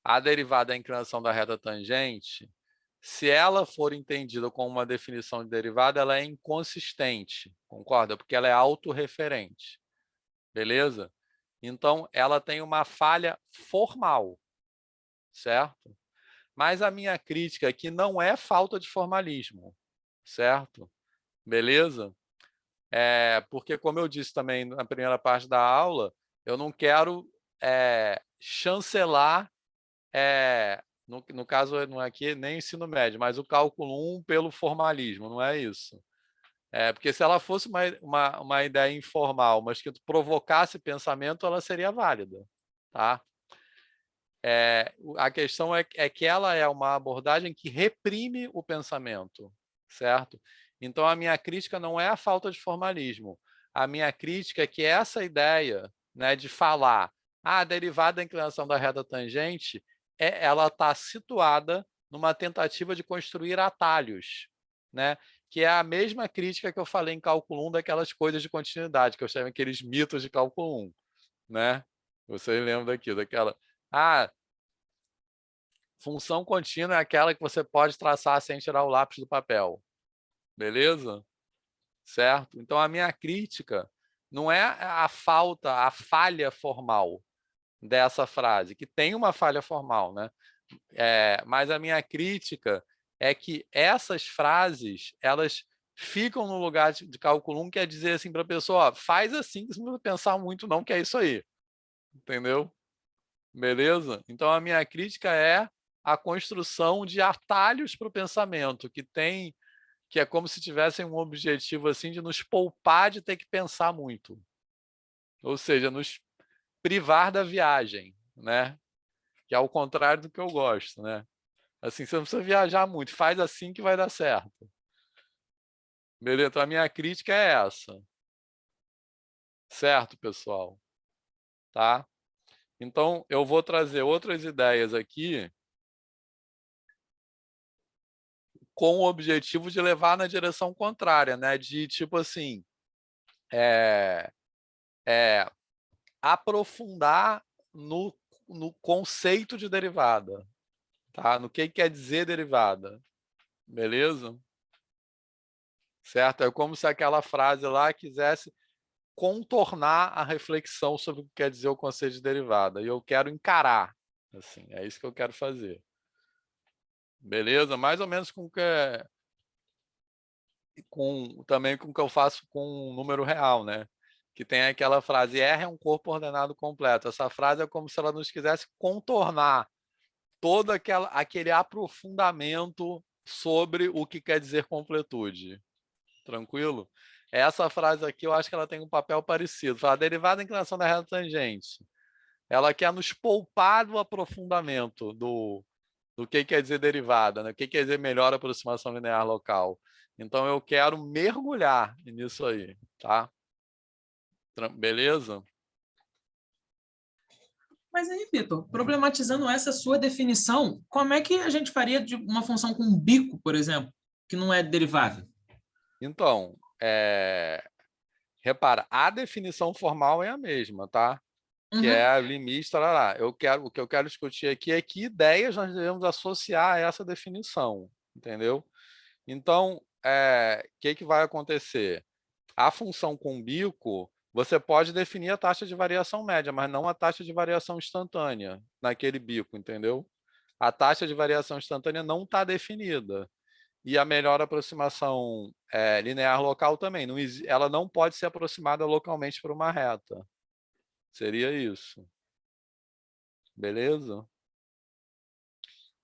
A: a derivada é a inclinação da reta tangente, se ela for entendida como uma definição de derivada, ela é inconsistente, concorda? Porque ela é autorreferente, beleza? Então, ela tem uma falha formal, certo? Mas a minha crítica aqui não é falta de formalismo, certo? Beleza? Porque, como eu disse também na primeira parte da aula, eu não quero chancelar, no caso, não é aqui nem ensino médio, mas o cálculo 1 pelo formalismo, não é isso. Porque se ela fosse uma ideia informal, mas que provocasse pensamento, ela seria válida, tá? A questão é que ela é uma abordagem que reprime o pensamento, certo? Então, a minha crítica não é a falta de formalismo. A minha crítica é que essa ideia, né, de falar a derivada da inclinação da reta tangente, ela está situada numa tentativa de construir atalhos, né? Que é a mesma crítica que eu falei em cálculo 1 daquelas coisas de continuidade, que eu chamo aqueles mitos de cálculo 1, né? Vocês lembram daquela... Função contínua é aquela que você pode traçar sem tirar o lápis do papel. Beleza? Certo? Então, a minha crítica não é a falha formal dessa frase, que tem uma falha formal, né? Mas a minha crítica é que essas frases, elas ficam no lugar de cálculo 1, que é dizer assim para a pessoa, ó, faz assim, que você não precisa pensar muito não, que é isso aí. Entendeu? Beleza? Então, a minha crítica é a construção de atalhos para o pensamento, que é como se tivessem um objetivo assim de nos poupar de ter que pensar muito. Ou seja, nos privar da viagem, né? Que é ao contrário do que eu gosto, né? Assim, você não precisa viajar muito, faz assim que vai dar certo. Beleza? Então, a minha crítica é essa. Certo, pessoal? Tá? Então, eu vou trazer outras ideias aqui com o objetivo de levar na direção contrária, né? De tipo assim, aprofundar no conceito de derivada, tá? No que quer dizer derivada, beleza? Certo? É como se aquela frase lá quisesse contornar a reflexão sobre o que quer dizer o conceito de derivada. E eu quero encarar, assim, é isso que eu quero fazer. Beleza? Mais ou menos também com o que eu faço com um número real, né? Que tem aquela frase, R é um corpo ordenado completo. Essa frase é como se ela nos quisesse contornar todo aquele aprofundamento sobre o que quer dizer completude. Tranquilo? Essa frase aqui, eu acho que ela tem um papel parecido. Fala, a derivada da inclinação da reta tangente. Ela quer nos poupar do aprofundamento do que quer dizer derivada, né? O que quer dizer melhor aproximação linear local. Então, eu quero mergulhar nisso aí, tá? Beleza?
C: Mas aí, Vitor, problematizando essa sua definição, como é que a gente faria de uma função com um bico, por exemplo, que não é derivável?
A: Então, repara, a definição formal é a mesma, tá? Que é
C: Uhum.
A: a limite, tarará. O que eu quero discutir aqui é que ideias nós devemos associar a essa definição, entendeu? Então, o que vai acontecer? A função com bico, você pode definir a taxa de variação média, mas não a taxa de variação instantânea naquele bico, entendeu? A taxa de variação instantânea não está definida. E a melhor aproximação linear local também. Ela não pode ser aproximada localmente por uma reta. Seria isso. Beleza?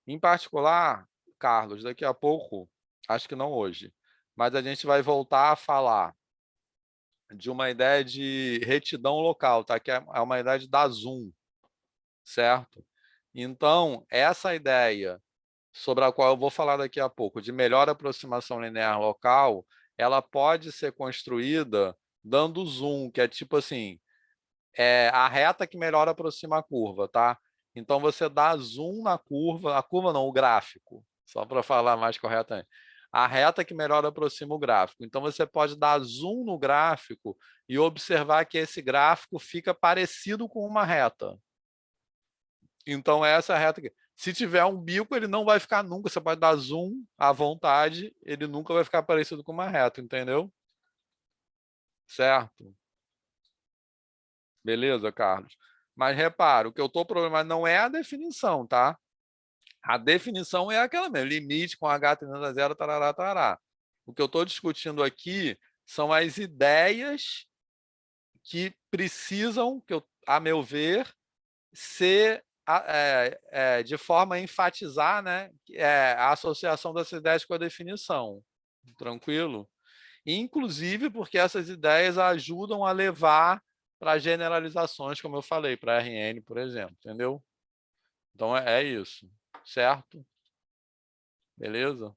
A: Em particular, Carlos, daqui a pouco, acho que não hoje, mas a gente vai voltar a falar de uma ideia de retidão local, tá? Que é uma ideia da zoom, certo? Então, essa ideia sobre a qual eu vou falar daqui a pouco, de melhor aproximação linear local, ela pode ser construída dando zoom, que é tipo assim, a reta que melhor aproxima a curva, tá? Então você dá zoom na curva, a curva não, o gráfico, só para falar mais corretamente. A reta que melhor aproxima o gráfico. Então você pode dar zoom no gráfico e observar que esse gráfico fica parecido com uma reta. Então essa é a reta aqui. Se tiver um bico, ele não vai ficar nunca. Você pode dar zoom à vontade, ele nunca vai ficar parecido com uma reta, entendeu? Certo? Beleza, Carlos? Mas repara, o que eu estou problematizando não é a definição, tá? A definição é aquela mesmo, limite com H tendendo a zero, tarará, tarará. O que eu estou discutindo aqui são as ideias que precisam, a meu ver, ser de forma a enfatizar, né, a associação dessas ideias com a definição. Tranquilo? Inclusive porque essas ideias ajudam a levar para generalizações, como eu falei, para RN, por exemplo, entendeu? Então é isso, certo? Beleza?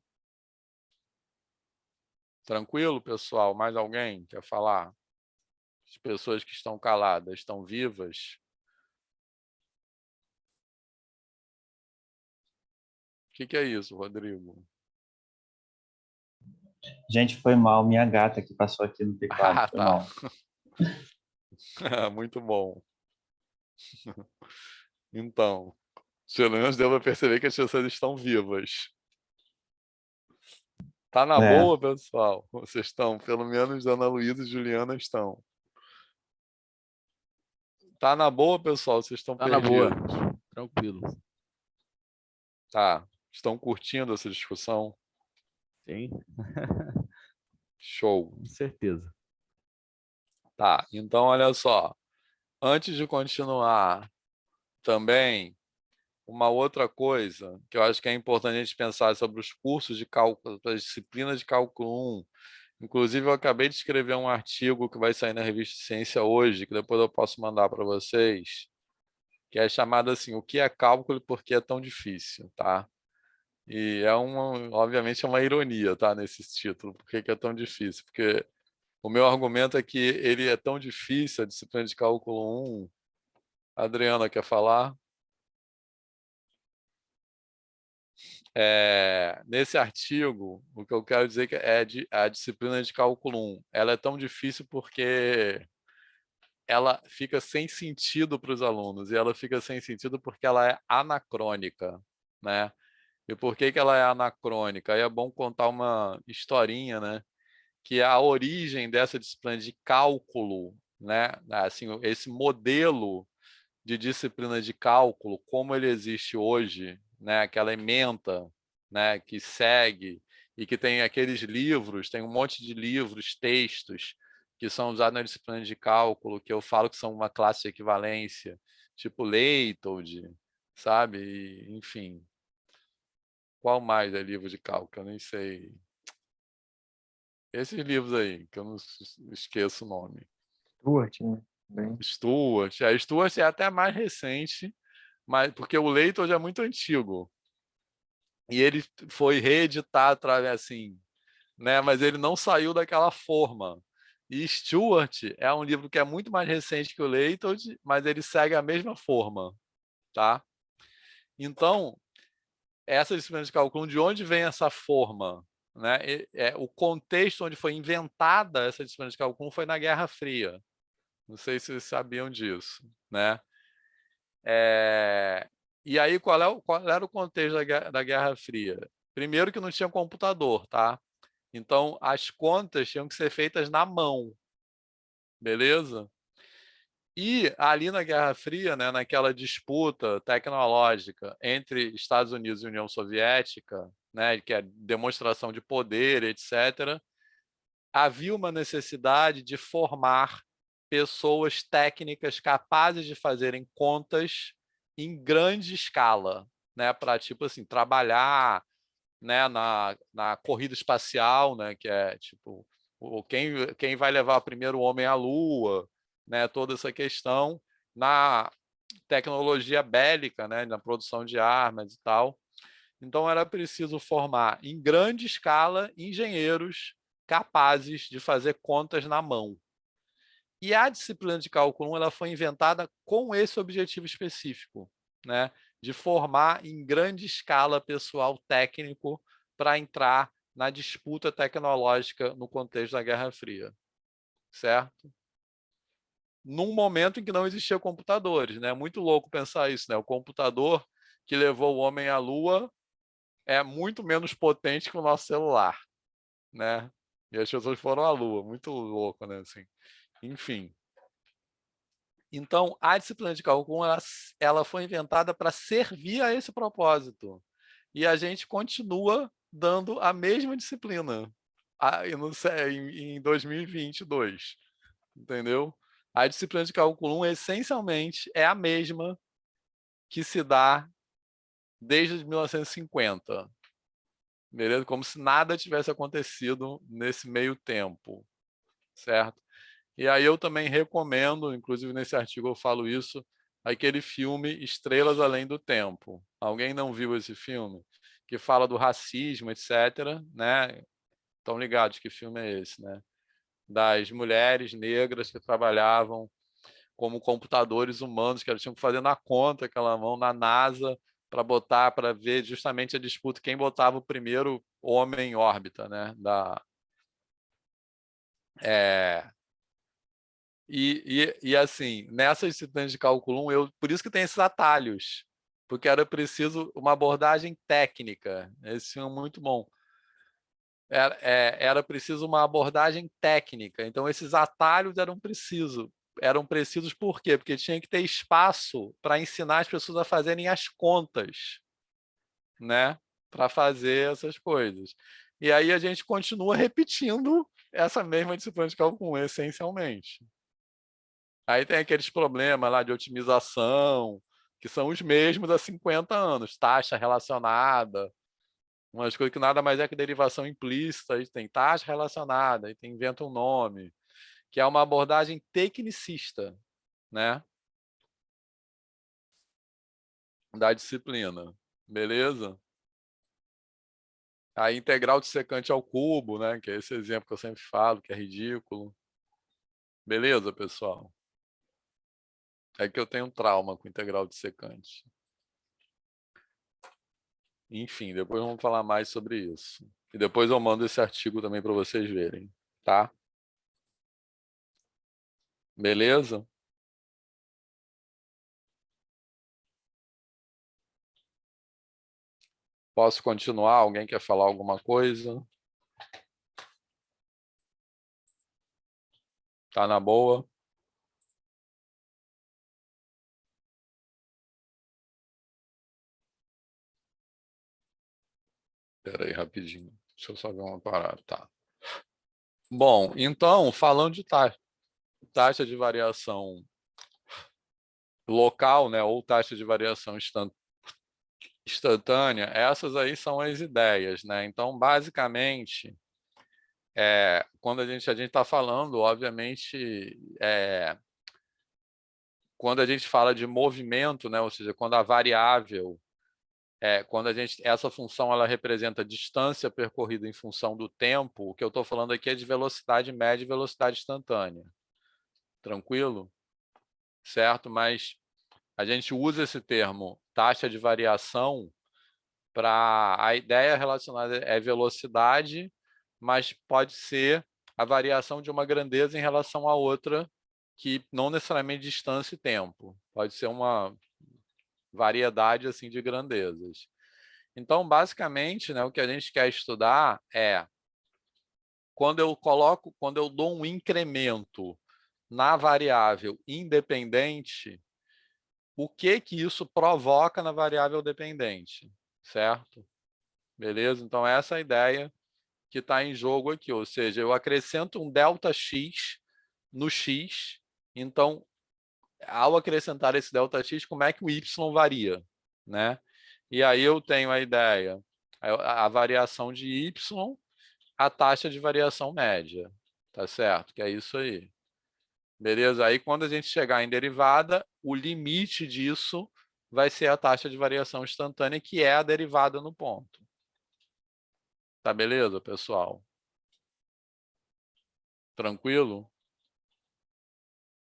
A: Tranquilo, pessoal? Mais alguém quer falar? As pessoas que estão caladas estão vivas? O que é isso, Rodrigo?
D: Gente, foi mal. Minha gata que passou aqui no teclado.
A: Ah,
D: Foi
A: tá.
D: mal.
A: Muito bom. Então, pelo menos deu para perceber que as pessoas estão vivas. Tá na
D: É,
A: boa, pessoal? Vocês estão, pelo menos Ana Luísa e Juliana estão. Tá na boa, pessoal? Vocês estão
E: Tá na boa.
A: perdidos.
E: Tranquilo.
A: Tá. Estão curtindo essa discussão?
E: Sim,
A: Show.
E: com certeza.
A: Tá. Então, olha só. Antes de continuar, também, uma outra coisa que eu acho que é importante a gente pensar sobre os cursos de cálculo, as disciplinas de cálculo 1. Inclusive, eu acabei de escrever um artigo que vai sair na revista Ciência hoje, que depois eu posso mandar para vocês, que é chamado assim, o que é cálculo e por que é tão difícil, tá? E obviamente é uma ironia, tá, nesse título, por que é tão difícil? Porque o meu argumento é que ele é tão difícil, a disciplina de cálculo 1. A Adriana quer falar? Nesse artigo, o que eu quero dizer que a disciplina de cálculo 1, ela é tão difícil porque ela fica sem sentido para os alunos, e ela fica sem sentido porque ela é anacrônica, né? E por que ela é anacrônica? Aí é bom contar uma historinha, né? Que a origem dessa disciplina de cálculo, né? Assim, esse modelo de disciplina de cálculo, como ele existe hoje, né? Aquela ementa, né? Que segue e que tem aqueles livros, tem um monte de livros, textos que são usados na disciplina de cálculo, que eu falo que são uma classe de equivalência, tipo Leitold, sabe? Enfim, Qual mais é livro de cálculo? Eu nem sei. Esses livros aí, que eu não esqueço o nome.
B: Stuart, né? Bem,
A: Stuart. A Stuart é até mais recente, mas porque o Leighton já é muito antigo. E ele foi reeditado através assim, né? Mas ele não saiu daquela forma. E Stuart é um livro que é muito mais recente que o Leighton, mas ele segue a mesma forma, tá? Então, essa disciplina de cálculo, de onde vem essa forma? Né? O contexto onde foi inventada essa disciplina de cálculo foi na Guerra Fria. Não sei se vocês sabiam disso, né? E aí, qual era o contexto da Guerra Fria? Primeiro que não tinha computador, tá? Então, as contas tinham que ser feitas na mão, beleza? E ali na Guerra Fria, né, naquela disputa tecnológica entre Estados Unidos e União Soviética, né, que é demonstração de poder, etc., havia uma necessidade de formar pessoas técnicas capazes de fazerem contas em grande escala, né, para tipo assim trabalhar, né, na corrida espacial, né, que é tipo quem vai levar primeiro o homem à Lua, né, toda essa questão na tecnologia bélica, né, na produção de armas e tal. Então era preciso formar em grande escala engenheiros capazes de fazer contas na mão. E a disciplina de cálculo 1 ela foi inventada com esse objetivo específico, né, de formar em grande escala pessoal técnico para entrar na disputa tecnológica no contexto da Guerra Fria, certo? Num momento em que não existia computadores, né? Muito louco pensar isso, né? O computador que levou o homem à Lua é muito menos potente que o nosso celular, né? E as pessoas foram à Lua, muito louco, né? Assim, enfim. Então, a disciplina de cálculo ela foi inventada para servir a esse propósito. E a gente continua dando a mesma disciplina em 2022, entendeu? A disciplina de cálculo 1, essencialmente, é a mesma que se dá desde 1950, beleza? Como se nada tivesse acontecido nesse meio tempo, certo? E aí eu também recomendo, inclusive nesse artigo eu falo isso, aquele filme Estrelas Além do Tempo. Alguém não viu esse filme? Que fala do racismo, etc., né? Estão ligados que filme é esse, né? Das mulheres negras que trabalhavam como computadores humanos, que elas tinham que fazer na conta aquela mão na NASA para botar, para ver justamente a disputa quem botava o primeiro homem em órbita, né? É, assim, nessas disciplinas de cálculo 1, por isso que tem esses atalhos, porque era preciso uma abordagem técnica. Esse filme é muito bom. Era preciso uma abordagem técnica. Então, esses atalhos eram precisos. Eram precisos por quê? Porque tinha que ter espaço para ensinar as pessoas a fazerem as contas, né? Para fazer essas coisas. E aí a gente continua repetindo essa mesma disciplina de cálculo 1, essencialmente. Aí tem aqueles problemas lá de otimização, que são os mesmos há 50 anos, taxa relacionada, umas coisas que nada mais é que derivação implícita, aí tem taxa relacionada, aí tem inventa um nome, que é uma abordagem tecnicista, né, da disciplina, beleza? A integral de secante ao cubo, né, que é esse exemplo que eu sempre falo, que é ridículo. Beleza, pessoal? É que eu tenho um trauma com integral de secante. Enfim, depois vamos falar mais sobre isso. E depois eu mando esse artigo também para vocês verem, tá? Beleza? Posso continuar? Alguém quer falar alguma coisa? Tá na boa? Espera aí, rapidinho. Deixa eu só ver uma parada. Tá. Bom, então, falando de taxa de variação local, né, ou taxa de variação instantânea, essas aí são as ideias, né? Então, basicamente, quando a gente está falando, obviamente, quando a gente fala de movimento, né? Ou seja, quando a variável, essa função ela representa distância percorrida em função do tempo, o que eu estou falando aqui é de velocidade média e velocidade instantânea. Tranquilo? Certo? Mas a gente usa esse termo taxa de variação para a ideia relacionada é velocidade, mas pode ser a variação de uma grandeza em relação a outra, que não necessariamente distância e tempo. Pode ser uma variedade assim de grandezas. Então, basicamente, né, o que a gente quer estudar é quando eu dou um incremento na variável independente, o que isso provoca na variável dependente, certo? Beleza? Então, essa é a ideia que está em jogo aqui, ou seja, eu acrescento um Δx no x, então, ao acrescentar esse Δx, como é que o y varia, né? E aí eu tenho a ideia, a variação de y, a taxa de variação média, tá certo? Que é isso aí. Beleza? Aí quando a gente chegar em derivada, o limite disso vai ser a taxa de variação instantânea, que é a derivada no ponto. Tá beleza, pessoal? Tranquilo?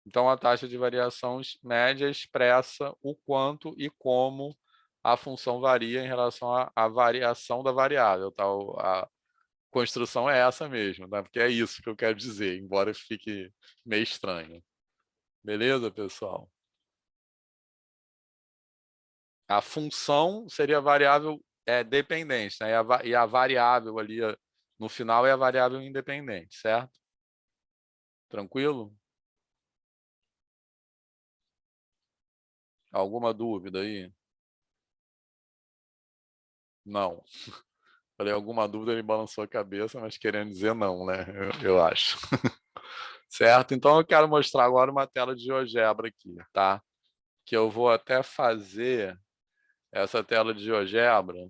A: Então, a taxa de variação média expressa o quanto e como a função varia em relação à variação da variável. Tá? A construção é essa mesmo, tá? Porque é isso que eu quero dizer, embora fique meio estranho. Beleza, pessoal? A função seria a variável dependente, né? E a variável ali no final é a variável independente, certo? Tranquilo? Alguma dúvida aí? Não. Falei alguma dúvida, ele balançou a cabeça, mas querendo dizer não, né? Eu acho. Certo? Então eu quero mostrar agora uma tela de GeoGebra aqui, tá? Que eu vou até fazer essa tela de GeoGebra.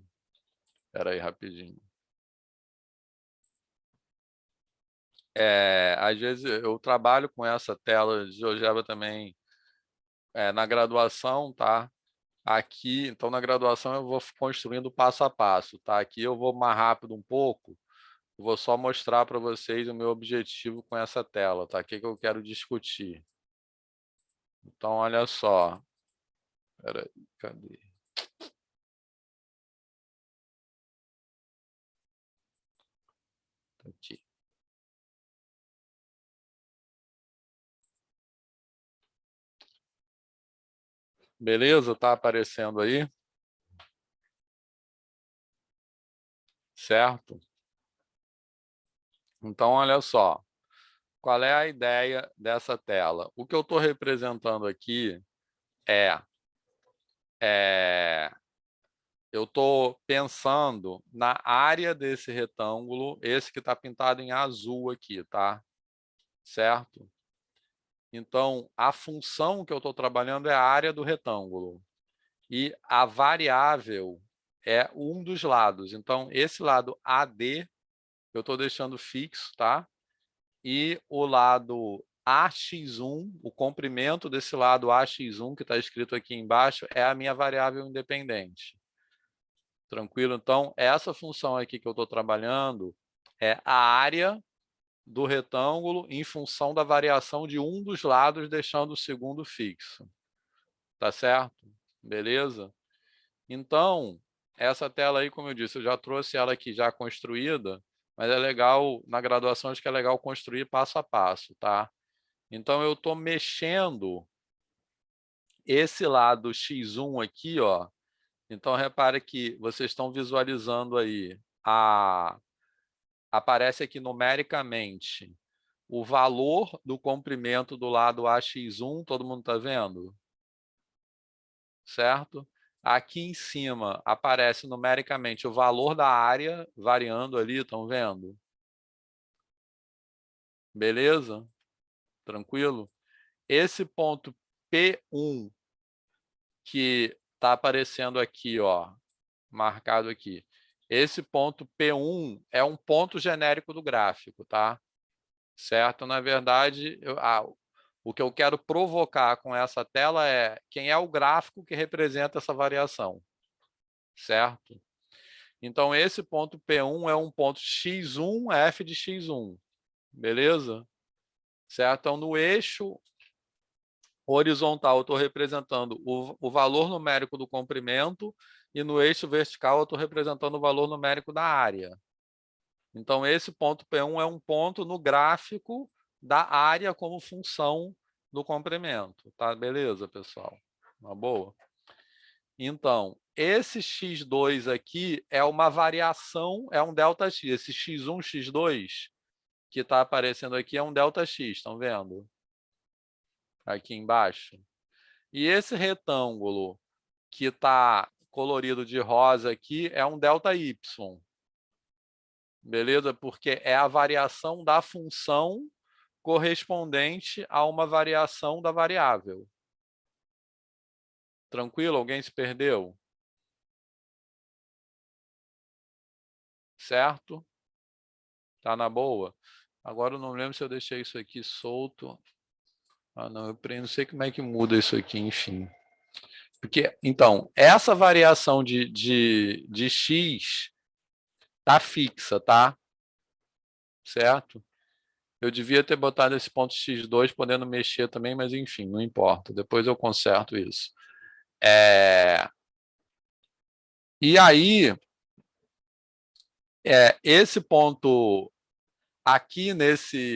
A: Espera aí, rapidinho. Às vezes eu trabalho com essa tela de GeoGebra também na graduação, tá? Aqui, então na graduação eu vou construindo passo a passo, tá? Aqui eu vou mais rápido um pouco, vou só mostrar para vocês o meu objetivo com essa tela, tá? O que eu quero discutir. Então, olha só. Espera aí, cadê? Tá aqui. Beleza? Tá aparecendo aí? Certo? Então, olha só. Qual é a ideia dessa tela? O que eu estou representando aqui é eu estou pensando na área desse retângulo, esse que está pintado em azul aqui, tá? Certo? Então, a função que eu estou trabalhando é a área do retângulo. E a variável é um dos lados. Então, esse lado AD, eu estou deixando fixo, tá? E o lado AX1, o comprimento desse lado AX1, que está escrito aqui embaixo, é a minha variável independente. Tranquilo? Então, essa função aqui que eu estou trabalhando é a área do retângulo em função da variação de um dos lados, deixando o segundo fixo. Tá certo? Beleza? Então, essa tela aí, como eu disse, eu já trouxe ela aqui já construída, mas é legal, na graduação, acho que é legal construir passo a passo, tá? Então, eu estou mexendo esse lado x1 aqui, ó. Então, repare que vocês estão visualizando aí, aparece aqui numericamente o valor do comprimento do lado AX1, todo mundo está vendo? Certo? Aqui em cima aparece numericamente o valor da área variando ali, estão vendo? Beleza? Tranquilo? Esse ponto P1 que está aparecendo aqui, ó, marcado aqui. Esse ponto P1 é um ponto genérico do gráfico, tá? Certo? Na verdade, o que eu quero provocar com essa tela é quem é o gráfico que representa essa variação, certo? Então, esse ponto P1 é um ponto x1, f de x1, beleza? Certo? Então, no eixo horizontal, eu estou representando o valor numérico do comprimento e no eixo vertical, eu estou representando o valor numérico da área. Então, esse ponto P1 é um ponto no gráfico da área como função do comprimento. Tá? Beleza, pessoal? Uma boa? Então, esse x2 aqui é uma variação, é um ΔX. Esse x1, x2, que está aparecendo aqui, é um ΔX, estão vendo? Aqui embaixo. E esse retângulo que está colorido de rosa aqui é um ΔY. Beleza? Porque é a variação da função correspondente a uma variação da variável. Tranquilo? Alguém se perdeu? Certo? Tá na boa? Agora eu não lembro se eu deixei isso aqui solto. Ah, não, não sei como é que muda isso aqui, enfim. Porque, então, essa variação de x tá fixa, tá? Certo? Eu devia ter botado esse ponto x2 podendo mexer também, mas enfim, não importa. Depois eu conserto isso. E aí, esse ponto aqui,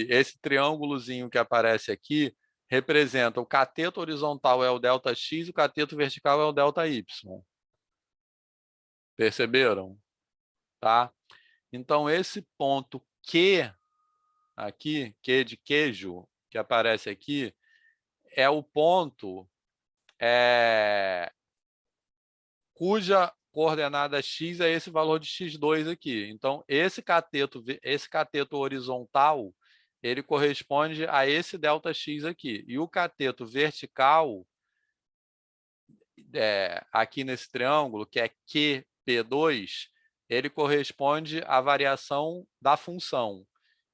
A: esse triângulozinho que aparece aqui, representa o cateto horizontal é o ΔX, o cateto vertical é o ΔY. Perceberam? Tá? Então, esse ponto Q aqui, Q de queijo, que aparece aqui, é o ponto cuja coordenada x é esse valor de x2 aqui. Então, esse cateto horizontal, ele corresponde a esse ΔX aqui. E o cateto vertical, aqui nesse triângulo, que é QP2, ele corresponde à variação da função.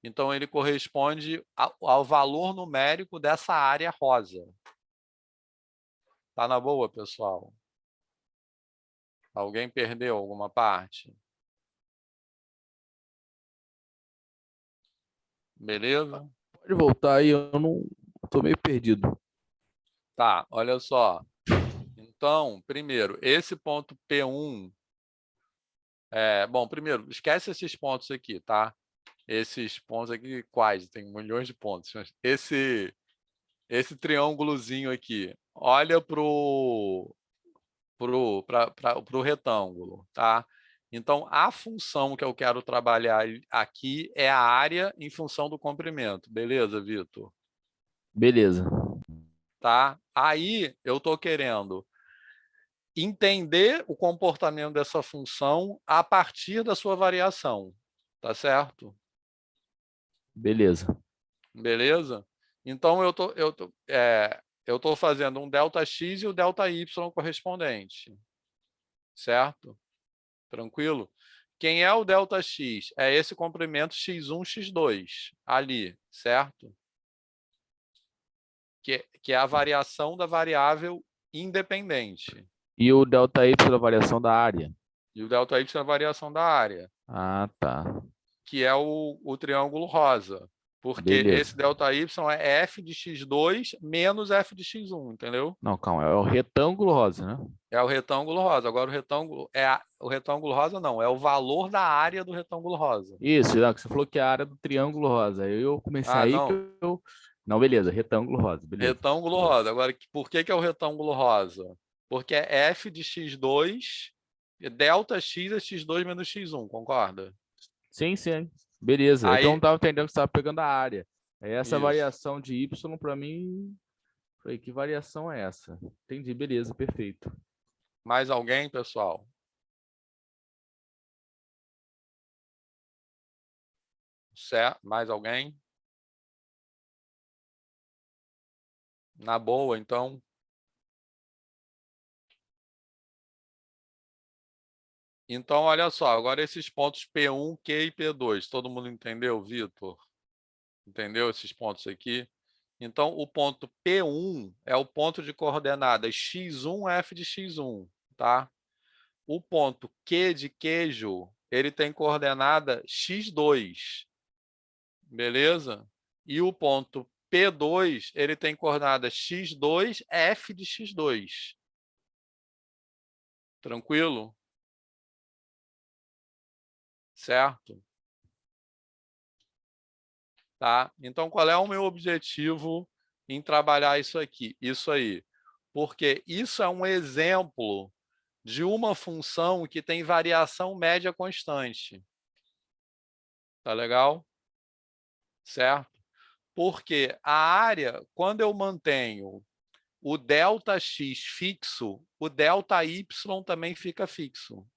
A: Então, ele corresponde ao valor numérico dessa área rosa. Tá na boa, pessoal? Alguém perdeu alguma parte? Beleza?
E: Pode voltar aí, eu não tô meio perdido.
A: Tá, olha só. Então, primeiro, esse ponto P1... bom, primeiro, esquece esses pontos aqui, tá? Esses pontos aqui, quais? Tem milhões de pontos. Mas esse triângulozinho aqui, olha pro retângulo, tá? Então, a função que eu quero trabalhar aqui é a área em função do comprimento. Beleza, Vitor?
E: Beleza.
A: Tá? Aí, eu estou querendo entender o comportamento dessa função a partir da sua variação. Tá certo?
E: Beleza.
A: Beleza? Então, eu tô fazendo um ΔX e o ΔY correspondente. Certo? Tranquilo? Quem é o ΔX? É esse comprimento x1, x2, ali, certo? Que é a variação da variável independente.
E: E o ΔY da variação da área?
A: E o ΔY é a variação da área,
E: Ah, tá.
A: que é o triângulo rosa. Porque
E: Beleza.
A: esse ΔY é f de x2 menos f de x1, entendeu?
E: Não, calma, é o retângulo rosa, né?
A: É o retângulo rosa. Agora o retângulo rosa não, é o valor da área do retângulo rosa.
E: Isso, não, que você falou que é a área do triângulo rosa. Aí eu comecei
A: Ah,
E: aí que
A: não.
E: eu... Não, beleza, retângulo rosa, beleza.
A: Retângulo rosa. Agora, por que é o retângulo rosa? Porque é f de x2, ΔX é x2 menos x1, concorda?
E: Sim, sim, beleza. É que eu não
A: Aí,
E: estava entendendo que você estava pegando a área. Aí essa
A: isso.
E: variação de Y, para mim, falei, que variação é essa? Entendi, beleza, perfeito.
A: Mais alguém, pessoal? Certo? Mais alguém? Na boa, então. Então, olha só, agora esses pontos P1, Q e P2, todo mundo entendeu, Vitor? Entendeu esses pontos aqui? Então, o ponto P1 é o ponto de coordenadas x1, f de x1, tá? O ponto Q de queijo, ele tem coordenada x2, beleza? E o ponto P2, ele tem coordenada x2, f de x2. Tranquilo? Certo? Tá? Então, qual é o meu objetivo em trabalhar isso aqui? Isso aí. Porque isso é um exemplo de uma função que tem variação média constante. Tá legal? Certo? Porque a área, quando eu mantenho o ΔX fixo, o ΔY também fica fixo.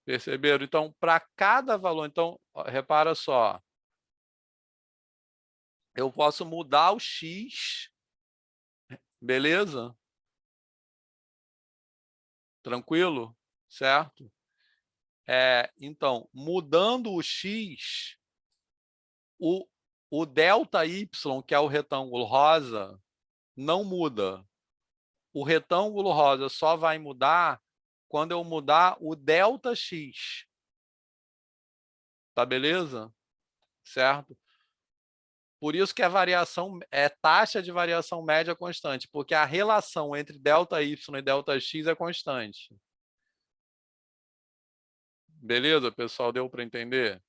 A: Perceberam? Então, para cada valor, então, repara só, eu posso mudar o x, beleza? Tranquilo? Certo? Então, mudando o x, o, o ΔY, que é o retângulo rosa, não muda. O retângulo rosa só vai mudar quando eu mudar o ΔX. Tá beleza? Certo? Por isso que a variação é taxa de variação média constante, porque a relação entre ΔY e ΔX é constante. Beleza, pessoal? Deu para entender?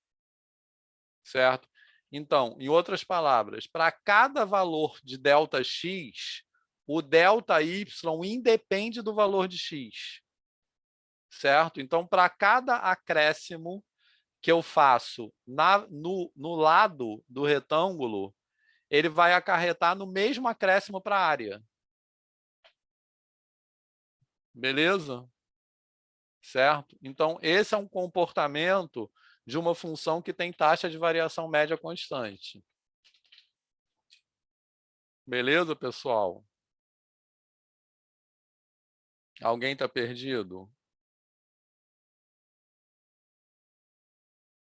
A: Certo? Então, em outras palavras, para cada valor de ΔX, o ΔY independe do valor de x. Certo? Então, para cada acréscimo que eu faço no lado do retângulo, ele vai acarretar no mesmo acréscimo para a área. Beleza? Certo? Então, esse é um comportamento de uma função que tem taxa de variação média constante. Beleza, pessoal? Alguém está perdido?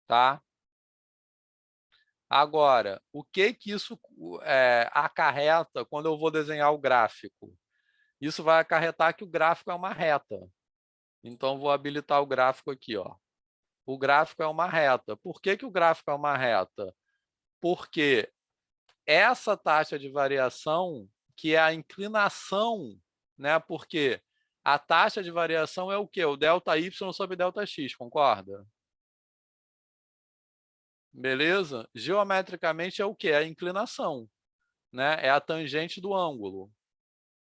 A: Tá? Agora, o que isso acarreta quando eu vou desenhar o gráfico? Isso vai acarretar que o gráfico é uma reta. Então, vou habilitar o gráfico aqui. Ó. O gráfico é uma reta. Por que o gráfico é uma reta? Porque essa taxa de variação, que é a inclinação, né? Porque a taxa de variação é o quê? O ΔY sobre ΔX, concorda? Beleza? Geometricamente é o quê? É a inclinação, né? É a tangente do ângulo.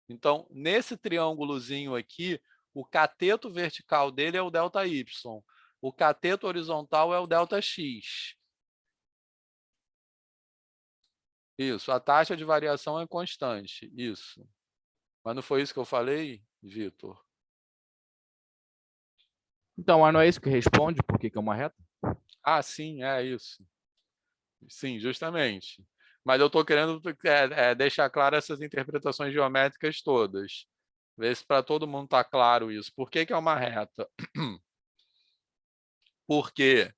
A: Então, nesse triângulozinho aqui, o cateto vertical dele é o ΔY. O cateto horizontal é o ΔX. Isso, a taxa de variação é constante. Isso. Mas não foi isso que eu falei, Vitor?
E: Então, mas não é isso que responde por que é uma reta?
A: Ah, sim, é isso. Sim, justamente. Mas eu estou querendo deixar claro essas interpretações geométricas todas. Ver se para todo mundo está claro isso. Por que é uma reta? Porque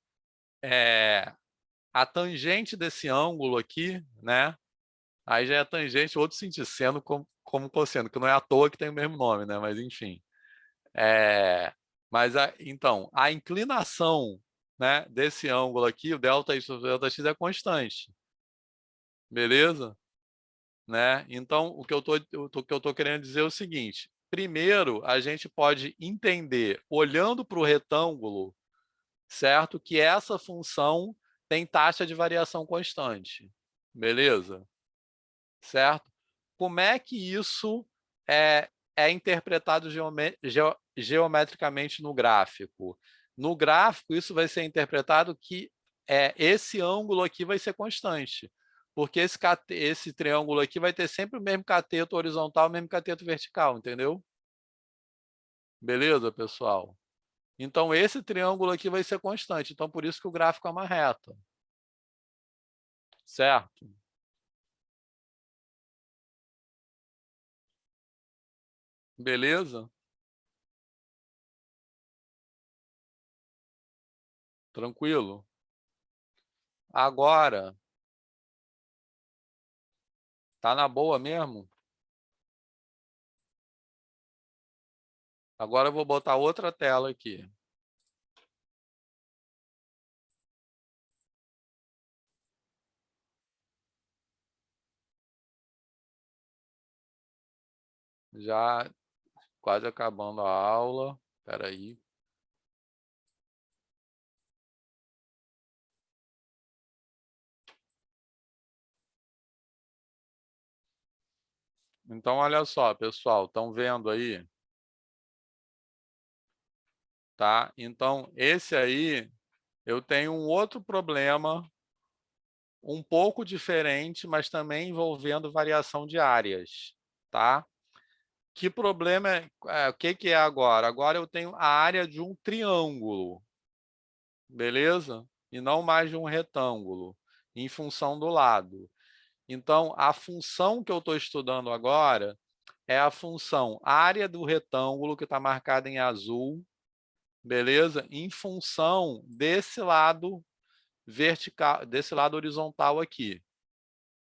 A: a tangente desse ângulo aqui, né? Aí já é tangente, outro sentido, seno como cosseno, que não é à toa que tem o mesmo nome, né? Mas enfim. Então, a inclinação, né, desse ângulo aqui, o ΔY sobre ΔX é constante. Beleza? Né? Então, o que eu tô querendo dizer é o seguinte. Primeiro, a gente pode entender, olhando para o retângulo, certo? Que essa função tem taxa de variação constante. Beleza? Certo? Como é que isso é interpretado geometricamente no gráfico? No gráfico, isso vai ser interpretado que esse ângulo aqui vai ser constante, porque esse triângulo aqui vai ter sempre o mesmo cateto horizontal, o mesmo cateto vertical, entendeu? Beleza, pessoal? Então, esse triângulo aqui vai ser constante, então por isso que o gráfico é uma reta. Certo? Beleza? Tranquilo? Agora, tá na boa mesmo? Agora eu vou botar outra tela aqui. Já quase acabando a aula. Espera aí. Então, olha só, pessoal, estão vendo aí? Tá? Então, esse aí, eu tenho um outro problema, um pouco diferente, mas também envolvendo variação de áreas, tá? Que problema o que que é agora? Agora eu tenho a área de um triângulo, beleza? E não mais de um retângulo, em função do lado. Então, a função que eu estou estudando agora é a função área do retângulo, que está marcada em azul, beleza? Em função desse lado vertical, desse lado horizontal aqui,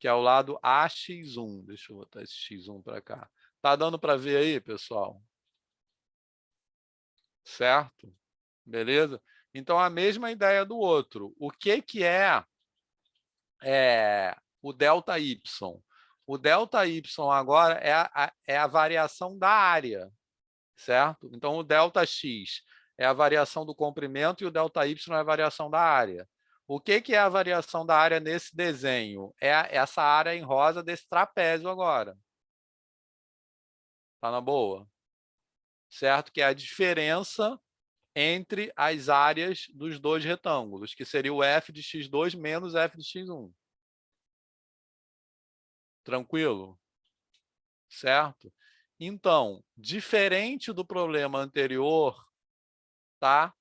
A: que é o lado AX1. Deixa eu botar esse X1 para cá. Tá dando para ver aí, pessoal? Certo? Beleza? Então, a mesma ideia do outro. O que que é o ΔY? O ΔY agora é a variação da área, certo? Então, o ΔX é a variação do comprimento e o ΔY é a variação da área. O que que é a variação da área nesse desenho? É essa área em rosa desse trapézio agora. Tá na boa? Certo? Que é a diferença entre as áreas dos dois retângulos, que seria o f de x2 menos f de x1. Tranquilo? Certo? Então, diferente do problema anterior, tá?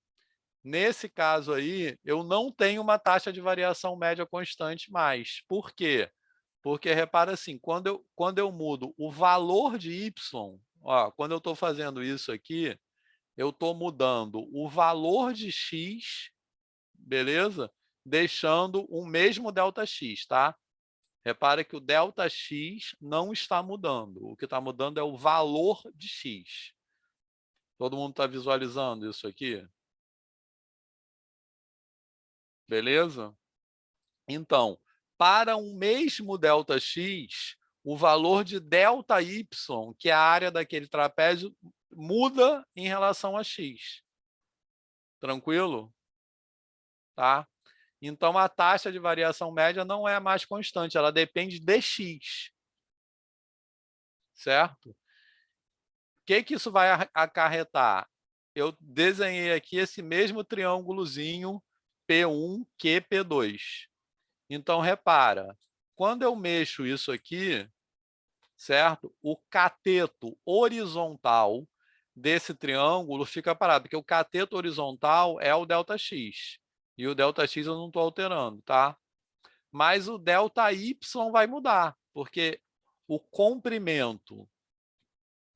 A: Nesse caso aí, eu não tenho uma taxa de variação média constante mais. Por quê? Porque, repara assim, quando eu mudo o valor de y, ó, quando eu estou fazendo isso aqui, eu estou mudando o valor de x, beleza? Deixando o mesmo ΔX, tá? Repara que o ΔX não está mudando. O que está mudando é o valor de x. Todo mundo está visualizando isso aqui? Beleza? Então, para um mesmo ΔX, o valor de ΔY, que é a área daquele trapézio, muda em relação a x. Tranquilo? Tá? Então, a taxa de variação média não é mais constante, ela depende de x. Certo? O que isso vai acarretar? Eu desenhei aqui esse mesmo triângulozinho P1, P2. Então, repara, quando eu mexo isso aqui, certo? O cateto horizontal desse triângulo fica parado, porque o cateto horizontal é o ΔX. E o ΔX eu não estou alterando, tá? Mas o ΔY vai mudar, porque o comprimento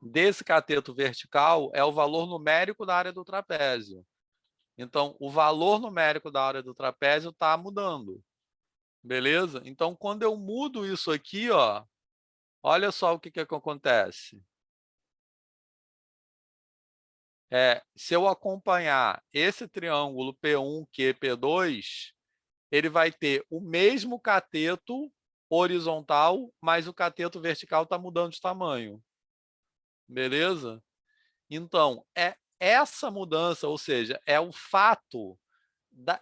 A: desse cateto vertical é o valor numérico da área do trapézio. Então, o valor numérico da área do trapézio está mudando. Beleza? Então, quando eu mudo isso aqui, ó, olha só o que acontece. Se eu acompanhar esse triângulo P1, Q, P2, ele vai ter o mesmo cateto horizontal, mas o cateto vertical está mudando de tamanho. Beleza? Então, é essa mudança, ou seja, é o fato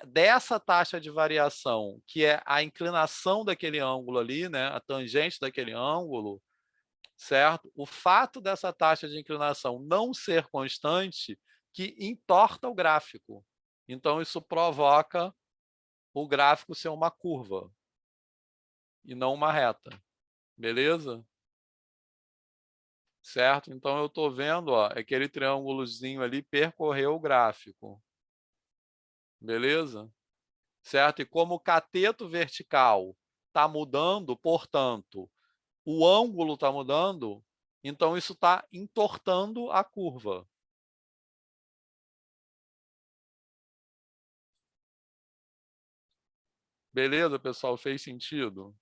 A: dessa taxa de variação, que é a inclinação daquele ângulo ali, né, a tangente daquele ângulo, certo? O fato dessa taxa de inclinação não ser constante que entorta o gráfico. Então, isso provoca o gráfico ser uma curva e não uma reta. Beleza? Certo? Então, eu estou vendo, ó, aquele triângulozinho ali percorreu o gráfico. Beleza? Certo? E como o cateto vertical está mudando, portanto, o ângulo está mudando, então isso está entortando a curva. Beleza, pessoal? Fez sentido?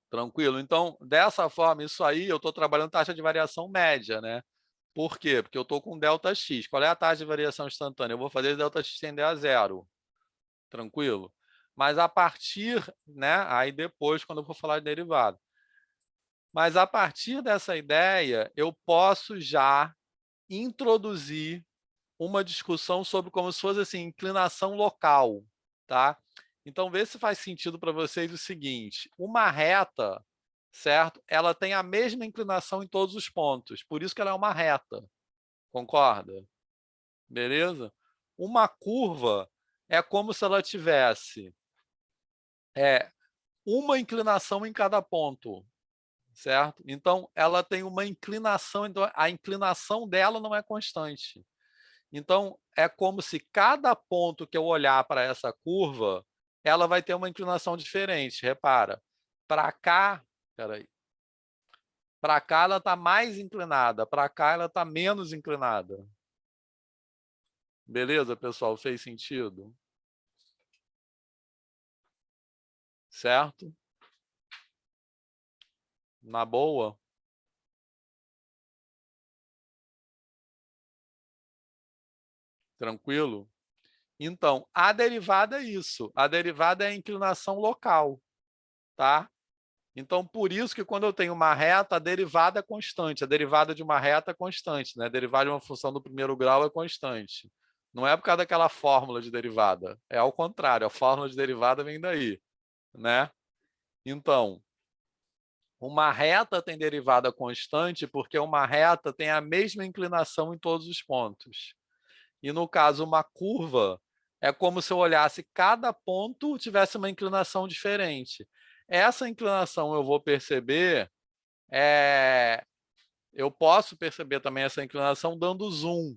A: Tranquilo? Então, dessa forma, isso aí, eu estou trabalhando taxa de variação média, né? Por quê? Porque eu estou com ΔX. Qual é a taxa de variação instantânea? Eu vou fazer ΔX tender a zero. Tranquilo? Mas a partir, né? Aí depois, quando eu for falar de derivada. Mas a partir dessa ideia, eu posso já introduzir uma discussão sobre como se fosse assim, inclinação local, tá? Então, vê se faz sentido para vocês o seguinte: uma reta, certo? Ela tem a mesma inclinação em todos os pontos, por isso que ela é uma reta. Concorda? Beleza? Uma curva é como se ela tivesse uma inclinação em cada ponto, certo? Então, ela tem uma inclinação, então a inclinação dela não é constante. Então, é como se cada ponto que eu olhar para essa curva, ela vai ter uma inclinação diferente. Repara, para cá, peraí, para cá ela está mais inclinada, para cá ela está menos inclinada. Beleza, pessoal? Fez sentido? Certo? Na boa? Tranquilo? Então, a derivada é isso. A derivada é a inclinação local, tá? Então, por isso que quando eu tenho uma reta, a derivada é constante. A derivada de uma reta é constante, né? A derivada de uma função do primeiro grau é constante. Não é por causa daquela fórmula de derivada. É ao contrário, a fórmula de derivada vem daí, né? Então, uma reta tem derivada constante porque uma reta tem a mesma inclinação em todos os pontos. E no caso, uma curva é como se eu olhasse cada ponto tivesse uma inclinação diferente. Essa inclinação eu vou perceber, eu posso perceber também essa inclinação dando zoom.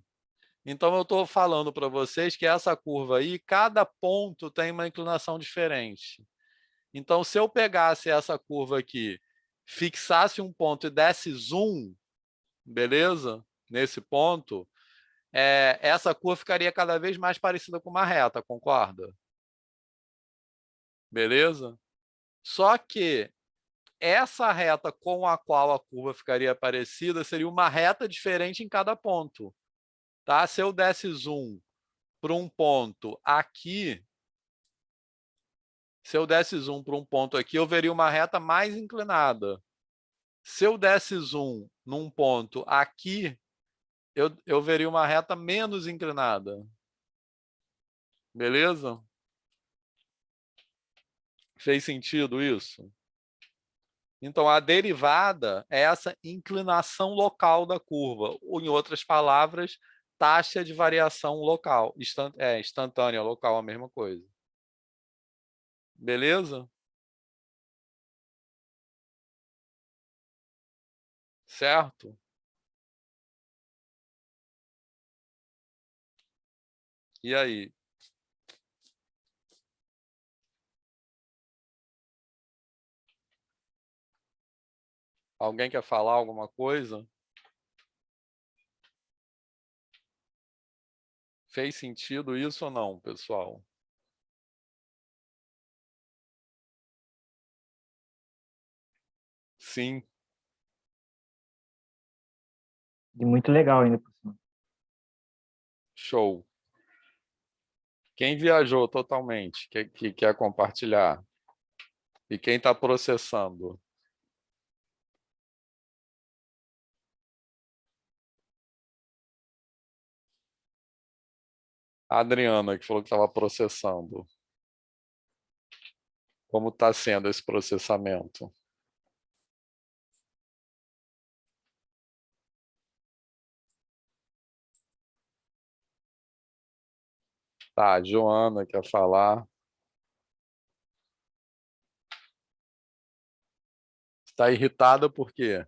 A: Então eu estou falando para vocês que essa curva aí, cada ponto tem uma inclinação diferente. Então, se eu pegasse essa curva aqui, fixasse um ponto e desse zoom, beleza? Nesse ponto, essa curva ficaria cada vez mais parecida com uma reta, concorda? Beleza? Só que essa reta com a qual a curva ficaria parecida seria uma reta diferente em cada ponto. Tá? Se eu desse zoom para um ponto aqui, se eu desse zoom para um ponto aqui, eu veria uma reta mais inclinada. Se eu desse zoom num ponto aqui, eu veria uma reta menos inclinada. Beleza? Fez sentido isso? Então, a derivada é essa inclinação local da curva, ou, em outras palavras, taxa de variação local, instantânea, local, a mesma coisa. Beleza? Certo? E aí? Alguém quer falar alguma coisa? Fez sentido isso ou não, pessoal? Sim.
B: E muito legal ainda por cima.
A: Show. Quem viajou totalmente, que quer compartilhar? E quem está processando? A Adriana, que falou que estava processando. Como está sendo esse processamento? Tá, a Joana quer falar. Está irritada por quê?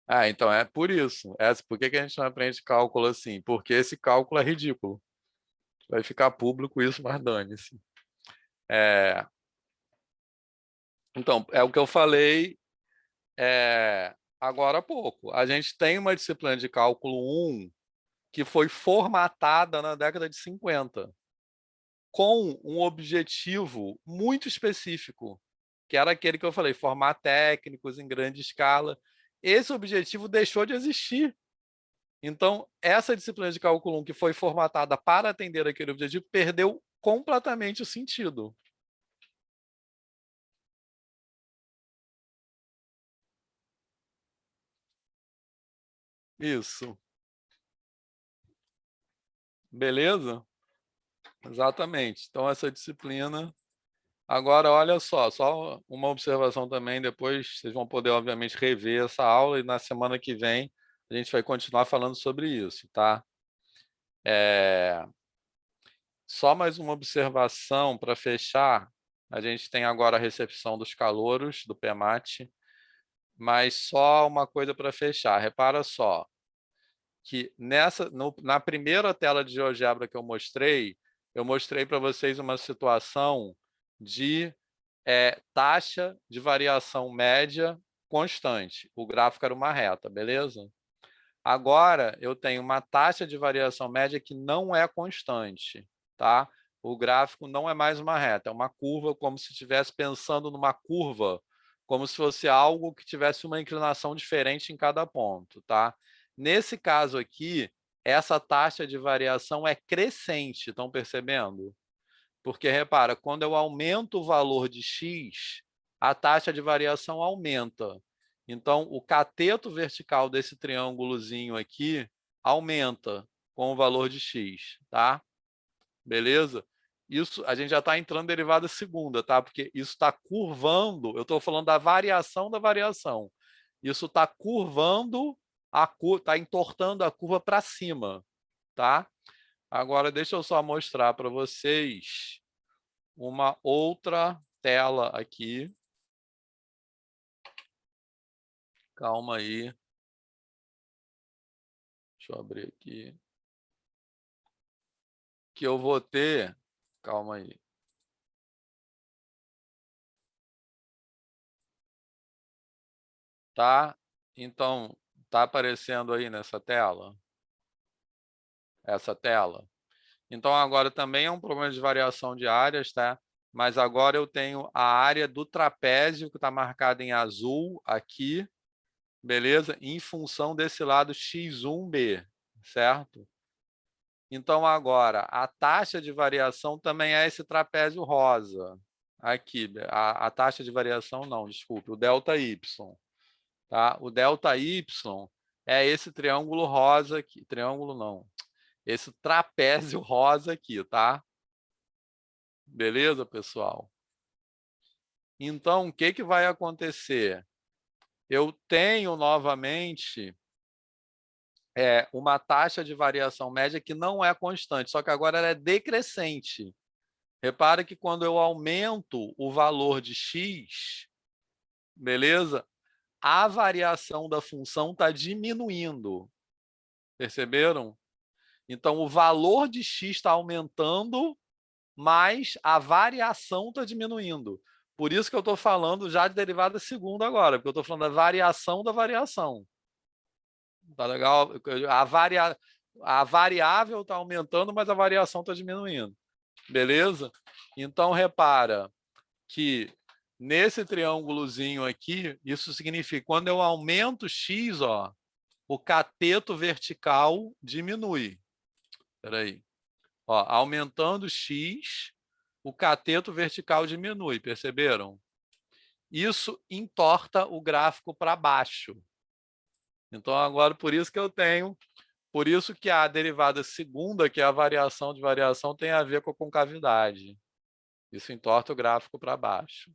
A: Ah, então é por isso. Por que a gente não aprende cálculo assim? Porque esse cálculo é ridículo. Vai ficar público isso, mas dane-se. Então, é o que eu falei. agora há pouco. A gente tem uma disciplina de cálculo 1 que foi formatada na década de 50, com um objetivo muito específico, que era aquele que eu falei, formar técnicos em grande escala. Esse objetivo deixou de existir. Então, essa disciplina de cálculo 1 que foi formatada para atender aquele objetivo perdeu completamente o sentido. Isso. Beleza? Exatamente. Então, essa disciplina... Agora, olha só uma observação também, depois vocês vão poder, obviamente, rever essa aula e na semana que vem a gente vai continuar falando sobre isso, tá? Só mais uma observação para fechar. A gente tem agora a recepção dos calouros do PEMAT, mas só uma coisa para fechar. Repara só, que na primeira tela de GeoGebra que eu mostrei para vocês uma situação de taxa de variação média constante. O gráfico era uma reta, beleza? Agora, eu tenho uma taxa de variação média que não é constante, tá? O gráfico não é mais uma reta, é uma curva, como se estivesse pensando numa curva, como se fosse algo que tivesse uma inclinação diferente em cada ponto, tá? Nesse caso aqui, essa taxa de variação é crescente, estão percebendo? Porque, repara, quando eu aumento o valor de x, a taxa de variação aumenta. Então, o cateto vertical desse triângulozinho aqui aumenta com o valor de x, tá? Beleza? Isso, a gente já está entrando em derivada segunda, tá? Porque isso está curvando, eu estou falando da variação da variação. Isso está curvando, está entortando a curva para cima, tá? Agora, deixa eu só mostrar para vocês uma outra tela aqui. Calma aí. Deixa eu abrir aqui. Que eu vou ter... Calma aí. Tá? Então, tá aparecendo aí nessa tela? Essa tela. Então, agora também é um problema de variação de áreas, tá? Mas agora eu tenho a área do trapézio, que está marcada em azul aqui, beleza? Em função desse lado x1b, certo? Então, agora, a taxa de variação também é esse trapézio rosa. Aqui, a taxa de variação não, desculpe, o ΔY. Tá? O ΔY é esse triângulo rosa aqui. Triângulo não. Esse trapézio rosa aqui, tá? Beleza, pessoal? Então, o que vai acontecer? Eu tenho novamente uma taxa de variação média que não é constante, só que agora ela é decrescente. Repara que quando eu aumento o valor de x, beleza? A variação da função está diminuindo. Perceberam? Então, o valor de x está aumentando, mas a variação está diminuindo. Por isso que eu estou falando já de derivada segunda agora, porque eu estou falando da variação da variação. Tá legal? A variável está aumentando, mas a variação está diminuindo. Beleza? Então, repara que nesse triângulozinho aqui, isso significa que quando eu aumento x, ó, o cateto vertical diminui. Espera aí. Ó, aumentando x, o cateto vertical diminui, perceberam? Isso entorta o gráfico para baixo. Então, agora, por isso que eu tenho... Por isso que a derivada segunda, que é a variação de variação, tem a ver com a concavidade. Isso entorta o gráfico para baixo.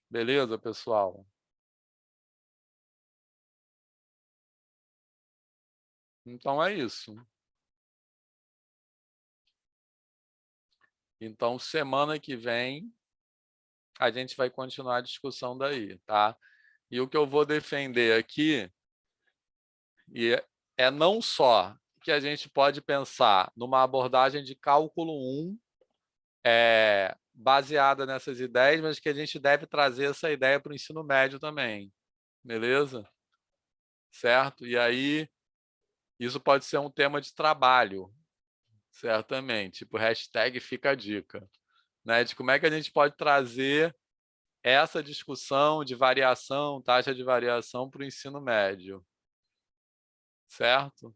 A: Beleza, pessoal? Então, é isso. Então, semana que vem, a gente vai continuar a discussão daí, tá? E o que eu vou defender aqui é não só que a gente pode pensar numa abordagem de cálculo 1 baseada nessas ideias, mas que a gente deve trazer essa ideia para o ensino médio também. beleza? Certo? E aí, isso pode ser um tema de trabalho, certamente. Tipo, hashtag fica a dica, né? De como é que a gente pode trazer essa discussão de variação, taxa de variação para o ensino médio, certo?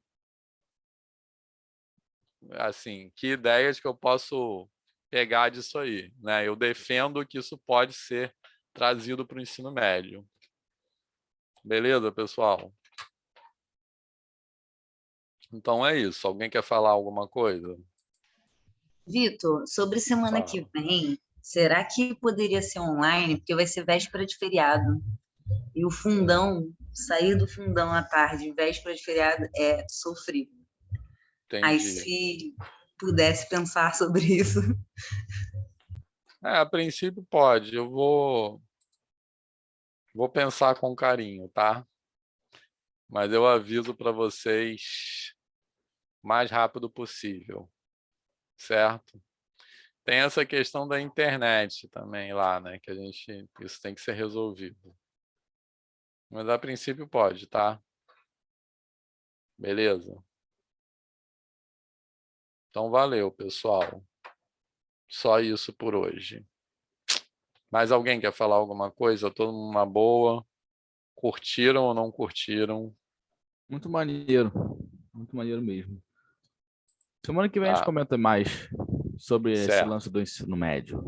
A: Assim, que ideias que eu posso pegar disso aí, né? Eu defendo que isso pode ser trazido para o ensino médio. Beleza, pessoal? Então é isso. Alguém quer falar alguma coisa?
F: Vitor, sobre semana que vem, será que poderia ser online? Porque vai ser véspera de feriado. E o fundão, sair do fundão à tarde, véspera de feriado, é sofrível. Aí,
A: Entendi.
F: se pudesse pensar sobre isso.
A: A princípio pode. Eu vou pensar com carinho, tá? Mas eu aviso para vocês o mais rápido possível, certo? Tem essa questão da internet também lá, né? Que isso tem que ser resolvido. Mas a princípio pode, tá? Beleza? Então valeu, pessoal. Só isso por hoje. Mais alguém quer falar alguma coisa? Todo mundo na boa? Curtiram ou não curtiram?
E: Muito maneiro mesmo. Semana que vem a gente
A: Tá,
E: comenta mais sobre esse
A: certo.
E: lance do ensino médio.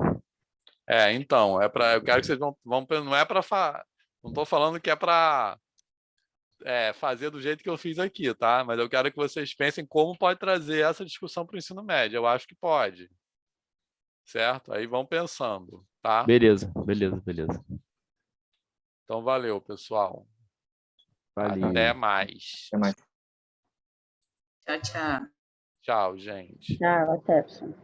A: Então, eu quero que vocês vão não é para não estou falando que é para fazer do jeito que eu fiz aqui, tá? Mas eu quero que vocês pensem como pode trazer essa discussão para o ensino médio. Eu acho que pode, certo? Aí vão pensando, tá?
E: Beleza.
A: Então, valeu, pessoal.
E: Valeu.
A: Até mais.
B: Até mais.
F: Tchau, tchau.
A: Tchau, gente.
G: Tchau, até.
H: Tchau.